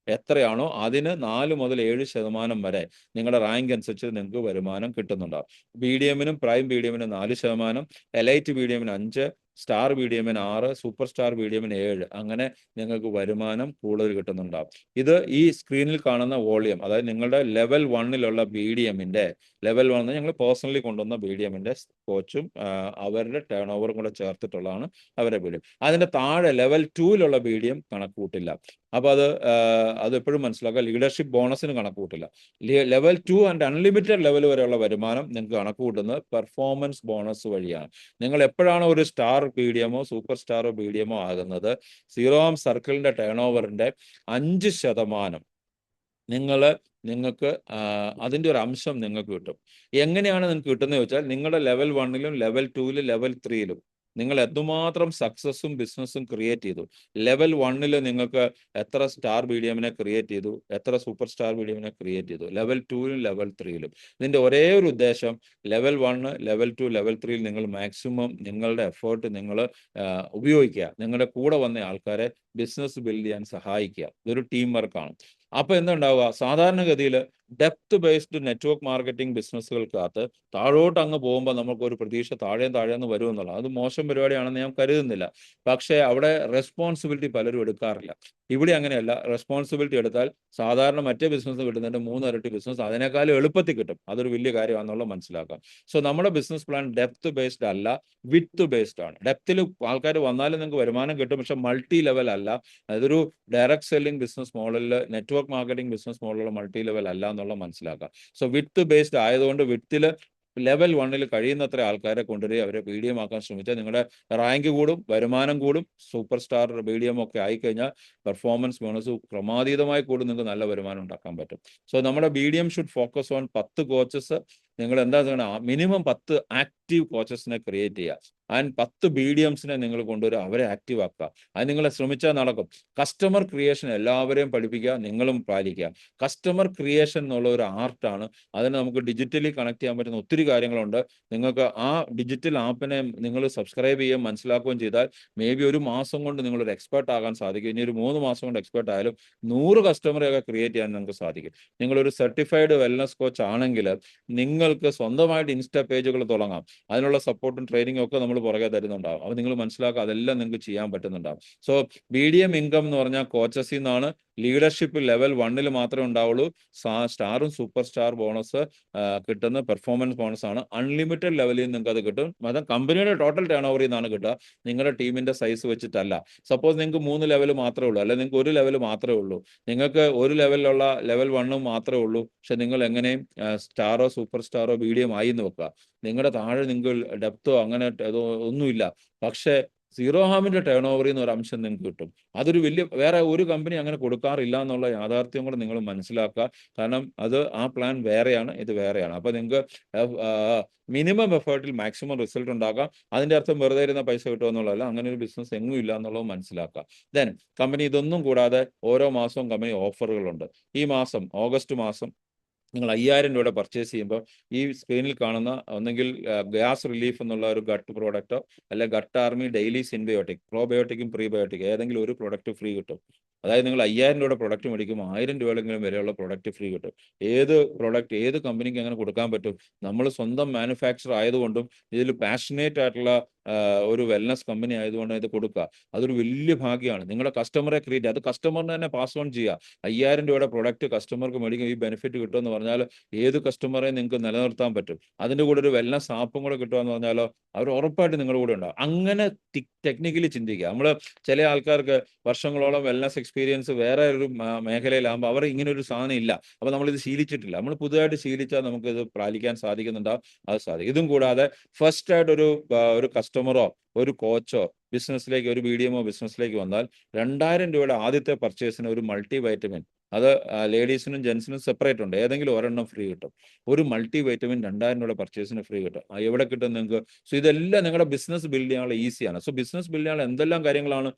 എത്രയാണോ അതിന് 4 മുതൽ 7% വരെ നിങ്ങളുടെ റാങ്ക് അനുസരിച്ച് നിങ്ങൾക്ക് വരുമാനം കിട്ടുന്നുണ്ടാവും. BDMനും പ്രൈം BDMനും 4%, എലൈറ്റ് BDMന് 5%, സ്റ്റാർ BDMന് 6%, സൂപ്പർ സ്റ്റാർ BDMന് 7%. അങ്ങനെ നിങ്ങൾക്ക് വരുമാനം കൂടുതൽ കിട്ടുന്നുണ്ടാവും. ഇത് ഈ സ്ക്രീനിൽ കാണുന്ന വോളിയം, അതായത് നിങ്ങളുടെ ലെവൽ 1-ലുള്ള BDMന്റെ ലെവൽ 1 ഞങ്ങൾ പേഴ്സണലി കൊണ്ടുവന്ന BDMന്റെ കോച്ചും അവരുടെ ടേൺ ഓവറും കൂടെ ചേർത്തിട്ടുള്ളതാണ് അവരുടെ BDM. അതിന്റെ താഴെ ലെവൽ 2-ലുള്ള BDM കണക്ക് കൂട്ടില്ല. അപ്പോൾ അത് എപ്പോഴും മനസ്സിലാക്കുക. ലീഡർഷിപ്പ് ബോണസിന് കണക്ക് കൂട്ടില്ല. ലെവൽ 2 ആൻഡ് അൺലിമിറ്റഡ് ലെവൽ വരെയുള്ള വരുമാനം നിങ്ങൾക്ക് കണക്ക് കൂട്ടുന്നത് പെർഫോമൻസ് ബോണസ് വഴിയാണ്. നിങ്ങൾ എപ്പോഴാണോ ഒരു സ്റ്റാർ BDMോ സൂപ്പർ സ്റ്റാറോ BDMോ ആകുന്നത്, സീറോ ആം സർക്കിളിന്റെ ടേൺ ഓവറിന്റെ 5% നിങ്ങൾക്ക് അതിൻ്റെ ഒരു അംശം നിങ്ങൾക്ക് കിട്ടും. എങ്ങനെയാണ് നിങ്ങൾക്ക് കിട്ടുന്നത് ചോദിച്ചാൽ, നിങ്ങളുടെ ലെവൽ 1-ലും ലെവൽ 2-ലും ലെവൽ 3-ലും നിങ്ങൾ എന്തുമാത്രം സക്സസും ബിസിനസ്സും ക്രിയേറ്റ് ചെയ്തു. ലെവൽ 1-ൽ നിങ്ങൾക്ക് എത്ര സ്റ്റാർ BDMനെ ക്രിയേറ്റ് ചെയ്തു, എത്ര സൂപ്പർ സ്റ്റാർ BDMനെ ക്രിയേറ്റ് ചെയ്തു, ലെവൽ 2-ലും ലെവൽ 3-ലും. ഇതിൻ്റെ ഒരേ ഒരു ഉദ്ദേശം, ലെവൽ 1, ലെവൽ 2, ലെവൽ 3-ൽ നിങ്ങൾ മാക്സിമം നിങ്ങളുടെ എഫേർട്ട് നിങ്ങൾ ഉപയോഗിക്കുക. നിങ്ങളുടെ കൂടെ വന്ന ആൾക്കാരെ ബിസിനസ് ബിൽഡ് ചെയ്യാൻ സഹായിക്കുക. ഇതൊരു ടീം വർക്കാണ്. അപ്പോൾ എന്തുണ്ടാവുക, സാധാരണഗതിയിൽ ഡെപ്ത് ബേസ്ഡ് നെറ്റ്വർക്ക് മാർക്കറ്റിംഗ് ബിസിനസ്സുകൾക്കകത്ത് താഴോട്ട് അങ്ങ് പോകുമ്പോൾ നമുക്കൊരു പ്രതീക്ഷ താഴേന്ന് വരുമെന്നുള്ളത് അത് മോശം പരിപാടിയാണെന്ന് ഞാൻ കരുതുന്നില്ല. പക്ഷേ അവിടെ റെസ്പോൺസിബിലിറ്റി പലരും എടുക്കാറില്ല. ഇവിടെ അങ്ങനെയല്ല. റെസ്പോൺസിബിലിറ്റി എടുത്താൽ സാധാരണ മറ്റേ ബിസിനസ് കിട്ടുന്നതിന്റെ 3 ഇരട്ടി ബിസിനസ് അതിനേക്കാളും എളുപ്പത്തിൽ കിട്ടും. അതൊരു വലിയ കാര്യമാണെന്നുള്ളത് മനസ്സിലാക്കാം. സോ നമ്മുടെ ബിസിനസ് പ്ലാൻ ഡെപ്ത് ബേസ്ഡ് അല്ല, വിഡ്ത്ത് ബേസ്ഡ് ആണ്. ഡെപ്തിൽ ആൾക്കാർ വന്നാലും നിങ്ങൾക്ക് വരുമാനം കിട്ടും. പക്ഷെ മൾട്ടി ലെവൽ അല്ല. അതൊരു ഡയറക്ട് സെല്ലിംഗ് ബിസിനസ് മോഡലിൽ നെറ്റ്വർക്ക് മാർക്കറ്റിംഗ് ബിസിനസ് മോഡലിൽ മൾട്ടി ലെവൽ അല്ല എന്നുള്ളത് മനസ്സിലാക്കാം. സോ വിഡ്ത്ത് ബേസ്ഡ് ആയതുകൊണ്ട് വിഡ്ത്തിൽ ലെവൽ 1 കഴിയുന്നത്ര ആൾക്കാരെ കൊണ്ടുവരിക, അവരെ BDM ആക്കാൻ ശ്രമിച്ചാൽ നിങ്ങളുടെ റാങ്ക് കൂടും, വരുമാനം കൂടും. സൂപ്പർ സ്റ്റാർ BDM ഒക്കെ ആയിക്കഴിഞ്ഞാൽ പെർഫോമൻസ് ബോണസ് ക്രമാതീതമായി കൂടും, നിങ്ങൾക്ക് നല്ല വരുമാനം ഉണ്ടാക്കാൻ പറ്റും. സോ നമ്മുടെ BDM should focus on 10 coaches. നിങ്ങൾ എന്താ ചെയ്യണം? മിനിമം 10 ആക്റ്റീവ് കോച്ചസിനെ ക്രിയേറ്റ് ചെയ്യുക. ആൻഡ് 10 BDMസിനെ നിങ്ങൾ കൊണ്ടുവരിക, അവരെ ആക്റ്റീവ് ആക്കുക. അത് നിങ്ങൾ ശ്രമിച്ചാൽ നടക്കും. കസ്റ്റമർ ക്രിയേഷൻ എല്ലാവരെയും പഠിപ്പിക്കുക, നിങ്ങളും പാലിക്കുക. കസ്റ്റമർ ക്രിയേഷൻ എന്നുള്ള ഒരു ആർട്ടാണ്. അതിന് നമുക്ക് ഡിജിറ്റലി കണക്ട് ചെയ്യാൻ പറ്റുന്ന ഒത്തിരി കാര്യങ്ങളുണ്ട്. നിങ്ങൾക്ക് ആ ഡിജിറ്റൽ ആപ്പിനെ നിങ്ങൾ സബ്സ്ക്രൈബ് ചെയ്യുകയും മനസ്സിലാക്കുകയും ചെയ്താൽ മേ ബി ഒരു മാസം കൊണ്ട് നിങ്ങളൊരു എക്സ്പെർട്ട് ആകാൻ സാധിക്കും. ഇനി ഒരു 3 മാസം കൊണ്ട് എക്സ്പെർട്ട് ആയാലും 100 കസ്റ്റമറെയൊക്കെ ക്രിയേറ്റ് ചെയ്യാൻ നിങ്ങൾക്ക് സാധിക്കും. നിങ്ങളൊരു സർട്ടിഫൈഡ് വെൽനസ് കോച്ച് ആണെങ്കിൽ നിങ്ങൾക്ക് സ്വന്തമായിട്ട് ഇൻസ്റ്റാ പേജുകൾ തുടങ്ങാം. അതിനുള്ള സപ്പോർട്ടും ട്രെയിനിങ്ങും ഒക്കെ നമ്മൾ പുറകെ തരുന്നുണ്ടാവും. അപ്പോൾ നിങ്ങൾ മനസ്സിലാക്കുക, അതെല്ലാം നിങ്ങൾക്ക് ചെയ്യാൻ പറ്റുന്നുണ്ടാവും. സോ BDM ഇൻകം എന്ന് പറഞ്ഞാൽ കോച്ചസിൽ നിന്നാണ്. ലീഡർഷിപ്പ് ലെവൽ 1 മാത്രമേ ഉണ്ടാവുള്ളൂ. സ്റ്റാറും സൂപ്പർ സ്റ്റാർ ബോണസ് കിട്ടുന്ന പെർഫോമൻസ് ബോണസ് ആണ്. അൺലിമിറ്റഡ് ലെവലിൽ നിങ്ങൾക്ക് അത് കിട്ടും. അത് കമ്പനിയുടെ ടോട്ടൽ ടേൺ ഓവറിൽ നിന്നാണ് കിട്ടുക, നിങ്ങളുടെ ടീമിന്റെ സൈസ് വെച്ചിട്ടല്ല. സപ്പോസ് നിങ്ങൾക്ക് 3 ലെവൽ മാത്രമേ ഉള്ളൂ, അല്ലെങ്കിൽ നിങ്ങൾക്ക് 1 ലെവൽ മാത്രമേ ഉള്ളൂ. നിങ്ങൾക്ക് ഒരു ലെവലിലുള്ള ലെവൽ 1 മാത്രമേ ഉള്ളൂ. പക്ഷെ നിങ്ങൾ എങ്ങനെയും സ്റ്റാറോ സൂപ്പർ സ്റ്റാറോ BDM ആയി എന്ന് വെക്കുക. നിങ്ങളുടെ താഴെ നിങ്ങൾ ഡെപ്തോ അങ്ങനെ ഒന്നുമില്ല. പക്ഷേ സീറോ ഹാമിന്റെ ടേൺ ഓവറിൽ നിന്ന് ഒരു അംശം നിങ്ങൾക്ക് കിട്ടും. അതൊരു വലിയ വേറെ ഒരു കമ്പനി അങ്ങനെ കൊടുക്കാറില്ല എന്നുള്ള യാഥാർത്ഥ്യം കൂടെ നിങ്ങൾ മനസ്സിലാക്കുക. കാരണം അത് ആ പ്ലാൻ വേറെയാണ്, ഇത് വേറെയാണ്. അപ്പോൾ നിങ്ങൾക്ക് മിനിമം എഫേർട്ടിൽ മാക്സിമം റിസൾട്ട് ഉണ്ടാക്കാം. അതിന്റെ അർത്ഥം വെറുതെ ഇരുന്ന പൈസ കിട്ടുമെന്നുള്ളതല്ല. അങ്ങനെ ഒരു ബിസിനസ് എങ്ങും ഇല്ല എന്നുള്ളത് മനസ്സിലാക്കുക. ദെൻ കമ്പനി ഇതൊന്നും കൂടാതെ ഓരോ മാസവും കമ്പനി ഓഫറുകളുണ്ട്. ഈ മാസം ഓഗസ്റ്റ് മാസം നിങ്ങൾ 5000 രൂപയുടെ പർച്ചേസ് ചെയ്യുമ്പോൾ ഈ സ്ക്രീനിൽ കാണുന്ന ഒന്നെങ്കിൽ ഗ്യാസ് റിലീഫ് എന്നുള്ള ഒരു ഗട്ട് പ്രോഡക്റ്റോ അല്ലെ ഗട്ട് ആർമി ഡെയിലി സിൻബയോട്ടിക്, പ്രോബയോട്ടിക്കും പ്രീബയോട്ടിക് ഏതെങ്കിലും ഒരു പ്രൊഡക്റ്റ് ഫ്രീ കിട്ടും. അതായത് നിങ്ങൾ 5000 രൂപയുടെ പ്രൊഡക്റ്റ് മേടിക്കുമ്പോൾ 1000 രൂപയെങ്കിലും വരെയുള്ള പ്രൊഡക്റ്റ് ഫ്രീ കിട്ടും. ഏത് പ്രൊഡക്റ്റ് ഏത് കമ്പനിക്ക് അങ്ങനെ കൊടുക്കാൻ പറ്റും? നമ്മൾ സ്വന്തം മാനുഫാക്ചർ ആയതുകൊണ്ടും ഇതിൽ പാഷനേറ്റ് ആയിട്ടുള്ള ഒരു വെൽനസ് കമ്പനി ആയതുകൊണ്ട് ഇത് കൊടുക്കുക. അതൊരു വലിയ ഭാഗ്യമാണ്. നിങ്ങളുടെ കസ്റ്റമറെ ക്രിയേറ്റ് അത് കസ്റ്റമറിന് തന്നെ പാസ് ഓൺ ചെയ്യുക. 5000 രൂപയുടെ പ്രൊഡക്റ്റ് കസ്റ്റമർക്ക് മേടിക്കും, ഈ ബെനിഫിറ്റ് കിട്ടുമെന്ന് പറഞ്ഞാൽ ഏത് കസ്റ്റമറെയും നിങ്ങൾക്ക് നിലനിർത്താൻ പറ്റും. അതിൻ്റെ കൂടെ ഒരു വെൽനസ് ആപ്പും കൂടെ കിട്ടുമെന്ന് പറഞ്ഞാലോ അവർ ഉറപ്പായിട്ട് നിങ്ങളുടെ കൂടെ ഉണ്ടാവും. അങ്ങനെ ടെക്നിക്കലി ചിന്തിക്കുക. നമ്മൾ ചില ആൾക്കാർക്ക് വർഷങ്ങളോളം വെൽനസ് എക്സ്പീരിയൻസ് വേറെ ഒരു മേഖലയിലാകുമ്പോൾ അവർ ഇങ്ങനെ ഒരു സാധനം ഇല്ല. അപ്പോൾ നമ്മളിത് ശീലിച്ചിട്ടില്ല. നമ്മൾ പുതുതായിട്ട് ശീലിച്ചാൽ നമുക്കിത് പാലിക്കാൻ സാധിക്കുന്നുണ്ടാവും. അത് സാധിക്കും. ഇതും കൂടാതെ ഫസ്റ്റ് ആയിട്ട് ഒരു കസ്റ്റമറോ ഒരു കോച്ചോ ബിസിനസ്സിലേക്ക് ഒരു BDMO ബിസിനസ്സിലേക്ക് വന്നാൽ 2000 രൂപയുടെ ആദ്യത്തെ പർച്ചേസിന് ഒരു മൾട്ടി വൈറ്റമിൻ, അത് ലേഡീസിനും ജെൻസിനും സെപ്പറേറ്റ് ഉണ്ട്, ഏതെങ്കിലും ഒരെണ്ണം ഫ്രീ കിട്ടും. ഒരു മൾട്ടി വൈറ്റമിൻ 2000 രൂപയുടെ പർച്ചേസിന് ഫ്രീ കിട്ടും. എവിടെ കിട്ടും നിങ്ങൾക്ക്? സോ ഇതെല്ലാം നിങ്ങളുടെ ബിസിനസ് ബിൽഡ് ചെയ്യാനുള്ള ഈസിയാണ്. സോ ബിസിനസ് ബിൽഡ് ചെയ്യാനുള്ള എന്തെല്ലാം കാര്യങ്ങളാണ്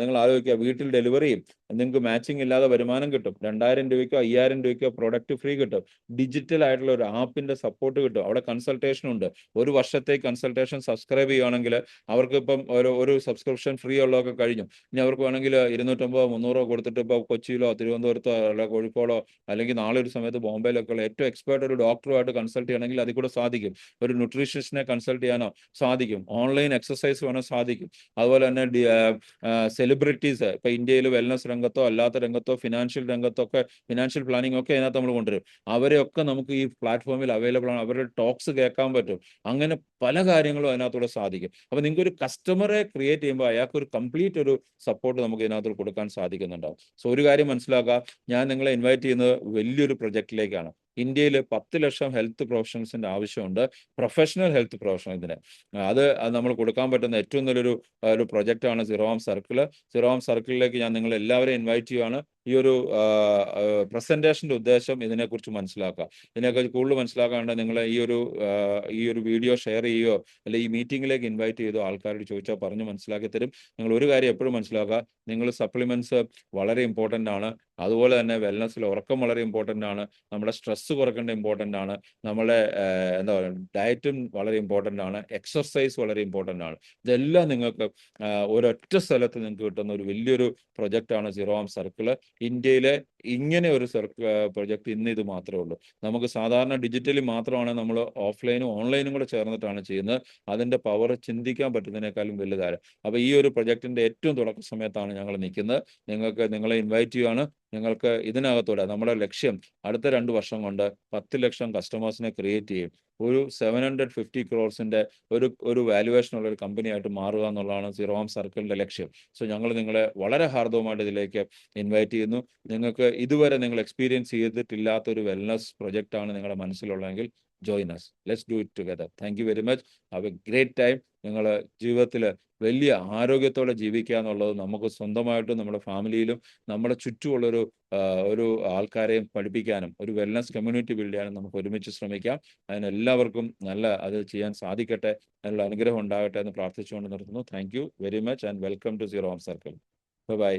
നിങ്ങൾ ആലോചിക്കുക. വീട്ടിൽ ഡെലിവറിയും നിങ്ങൾക്ക് മാച്ചിങ് ഇല്ലാതെ വരുമാനം കിട്ടും. 2000 രൂപയ്ക്കോ 5000 രൂപയ്ക്കോ പ്രൊഡക്റ്റ് ഫ്രീ കിട്ടും. ഡിജിറ്റൽ ആയിട്ടുള്ള ഒരു ആപ്പിന്റെ സപ്പോർട്ട് കിട്ടും. അവിടെ കൺസൾട്ടേഷൻ ഉണ്ട്. ഒരു വർഷത്തേക്ക് കൺസൾട്ടേഷൻ സബ്സ്ക്രൈബ് ചെയ്യുകയാണെങ്കിൽ അവർക്ക് ഇപ്പം ഒരു സബ്സ്ക്രിപ്ഷൻ ഫ്രീ ഉള്ളതൊക്കെ കഴിഞ്ഞു. ഇനി അവർക്ക് വേണമെങ്കിൽ 250 300 കൊടുത്തിട്ട് ഇപ്പോൾ കൊച്ചിയിലോ തിരുവനന്തപുരത്തോ അല്ല കോഴിക്കോടോ അല്ലെങ്കിൽ നാളെ ഒരു സമയത്ത് ബോംബെയിലൊക്കെ ഉള്ള ഏറ്റവും എക്സ്പേർട്ട് ഒരു ഡോക്ടറുമായിട്ട് കൺസൾട്ട് ചെയ്യണമെങ്കിൽ അതിൽ കൂടെ സാധിക്കും. ഒരു ന്യൂട്രീഷ്യനിസ്റ്റിനെ കൺസൾട്ട് ചെയ്യാനോ സാധിക്കും. ഓൺലൈൻ എക്സസൈസ് വേണോ സാധിക്കും. അതുപോലെ തന്നെ സെലിബ്രിറ്റീസ് ഇപ്പൊ ഇന്ത്യയിൽ വെൽനസ് രംഗത്തോ അല്ലാത്ത രംഗത്തോ ഫിനാൻഷ്യൽ രംഗത്തോ ഒക്കെ ഫിനാൻഷ്യൽ പ്ലാനിംഗ് ഒക്കെ അതിനകത്ത് നമ്മൾ കൊണ്ടുവരും. അവരെയൊക്കെ നമുക്ക് ഈ പ്ലാറ്റ്ഫോമിൽ അവൈലബിൾ ആണ്. അവരുടെ ടോക്സ് കേൾക്കാൻ പറ്റും. അങ്ങനെ പല കാര്യങ്ങളും അതിനകത്തൂടെ സാധിക്കും. അപ്പൊ നിങ്ങൾക്ക് ഒരു കസ്റ്റമറെ ക്രിയേറ്റ് ചെയ്യുമ്പോൾ അയാൾക്ക് ഒരു കംപ്ലീറ്റ് ഒരു സപ്പോർട്ട് നമുക്ക് ഇതിനകത്ത് കൊടുക്കാൻ സാധിക്കുന്നുണ്ടാവും. സോ ഒരു കാര്യം മനസ്സിലാക്കുക, ഞാൻ നിങ്ങളെ ഇൻവൈറ്റ് ചെയ്യുന്നത് വലിയൊരു പ്രൊജക്റ്റിലേക്കാണ്. ഇന്ത്യയിൽ 10 ലക്ഷം ഹെൽത്ത് പ്രൊഫഷണൽസിന്റെ ആവശ്യമുണ്ട്. പ്രൊഫഷണൽ ഹെൽത്ത് പ്രൊഫഷണൽസിന് അത് നമ്മൾ കൊടുക്കാൻ പറ്റുന്ന ഏറ്റവും നല്ലൊരു ഒരു പ്രൊജക്റ്റാണ് സിറോം സർക്കിൾ. സിറോം സർക്കിളിലേക്ക് ഞാൻ നിങ്ങളെ എല്ലാവരെയും ഇൻവൈറ്റ് ചെയ്യുകയാണ്. ഈ ഒരു പ്രസന്റേഷന്റെ ഉദ്ദേശം ഇതിനെക്കുറിച്ച് മനസ്സിലാക്കുക. ഇതിനെക്കുറിച്ച് കൂടുതൽ മനസ്സിലാക്കാണ്ട് നിങ്ങൾ ഈ ഒരു വീഡിയോ ഷെയർ ചെയ്യുകയോ അല്ലെങ്കിൽ ഈ മീറ്റിംഗിലേക്ക് ഇൻവൈറ്റ് ചെയ്തോ ആൾക്കാരോട് ചോദിച്ചാൽ പറഞ്ഞ് മനസ്സിലാക്കി തരും. നിങ്ങൾ ഒരു കാര്യം എപ്പോഴും മനസ്സിലാക്കുക, നിങ്ങൾ സപ്ലിമെന്റ്സ് വളരെ ഇമ്പോർട്ടൻ്റ് ആണ്. അതുപോലെ തന്നെ വെൽനസ്സിൽ ഉറക്കം വളരെ ഇമ്പോർട്ടൻ്റ് ആണ്. നമ്മുടെ സ്ട്രെസ് കുറയ്ക്കേണ്ട ഇമ്പോർട്ടൻ്റ് ആണ്. നമ്മുടെ എന്താ പറയുക ഡയറ്റും വളരെ ഇമ്പോർട്ടൻ്റ് ആണ്. എക്സർസൈസ് വളരെ ഇമ്പോർട്ടൻ്റ് ആണ്. ഇതെല്ലാം നിങ്ങൾക്ക് ഒരൊറ്റ സ്ഥലത്ത് നിങ്ങൾക്ക് കിട്ടുന്ന ഒരു വലിയൊരു പ്രൊജക്റ്റാണ് സീറോ ആം സർക്കിൾ. ഇന്ത്യയിലെ ഇങ്ങനെ ഒരു പ്രൊജക്റ്റ് ഇന്ന് ഇത് മാത്രമേ ഉള്ളൂ. നമുക്ക് സാധാരണ ഡിജിറ്റലി മാത്രമാണ് നമ്മൾ ഓഫ്ലൈനും ഓൺലൈനും കൂടെ ചേർന്നിട്ടാണ് ചെയ്യുന്നത്. അതിൻ്റെ പവർ ചിന്തിക്കാൻ പറ്റുന്നതിനേക്കാളും വലുതാണ്. അപ്പോൾ ഈ ഒരു പ്രൊജക്റ്റിൻ്റെ ഏറ്റവും തുടക്ക സമയത്താണ് ഞങ്ങൾ നിൽക്കുന്നത്. നിങ്ങളെ ഇൻവൈറ്റ് ചെയ്യുകയാണ്. നിങ്ങൾക്ക് ഇതിനകത്തൂടെ നമ്മുടെ ലക്ഷ്യം അടുത്ത 2 വർഷം കൊണ്ട് 10 ലക്ഷം കസ്റ്റമേഴ്സിനെ ക്രിയേറ്റ് ചെയ്യും. ഒരു 750 ക്രോർസിന്റെ ഒരു വാല്യുവേഷൻ ഉള്ള ഒരു കമ്പനിയായിട്ട് മാറുക എന്നുള്ളതാണ് സീറോ ആം സർക്കിളിന്റെ ലക്ഷ്യം. സോ ഞങ്ങൾ നിങ്ങളെ വളരെ ഹാർദവമായിട്ട് ഇതിലേക്ക് ഇൻവൈറ്റ് ചെയ്യുന്നു. നിങ്ങൾക്ക് ഇതുവരെ നിങ്ങൾ എക്സ്പീരിയൻസ് ചെയ്തിട്ടില്ലാത്ത ഒരു വെൽനസ് പ്രൊജക്റ്റ് ആണ് നിങ്ങളുടെ മനസ്സിലുള്ളതെങ്കിൽ join us. Let's do it together. Thank you very much. Have a great time. നിങ്ങൾ ജീവിതത്തിൽ വലിയ ആരോഗ്യത്തോടെ ജീവിക്കുക എന്നുള്ളത് നമുക്ക് സ്വന്തമായിട്ടും നമ്മുടെ ഫാമിലിയിലും നമ്മുടെ ചുറ്റുമുള്ളൊരു ഒരു ആൾക്കാരെയും പഠിപ്പിക്കാനും ഒരു വെൽനസ് കമ്മ്യൂണിറ്റി ബിൽഡ് ചെയ്യാനും നമുക്ക് ഒരുമിച്ച് ശ്രമിക്കാം. അതിന് എല്ലാവർക്കും അത് ചെയ്യാൻ സാധിക്കട്ടെ, അതിനുള്ള അനുഗ്രഹം ഉണ്ടാകട്ടെ എന്ന് പ്രാർത്ഥിച്ചുകൊണ്ട് നിർത്തുന്നു. Thank you very much and welcome to Zero am Circle. By.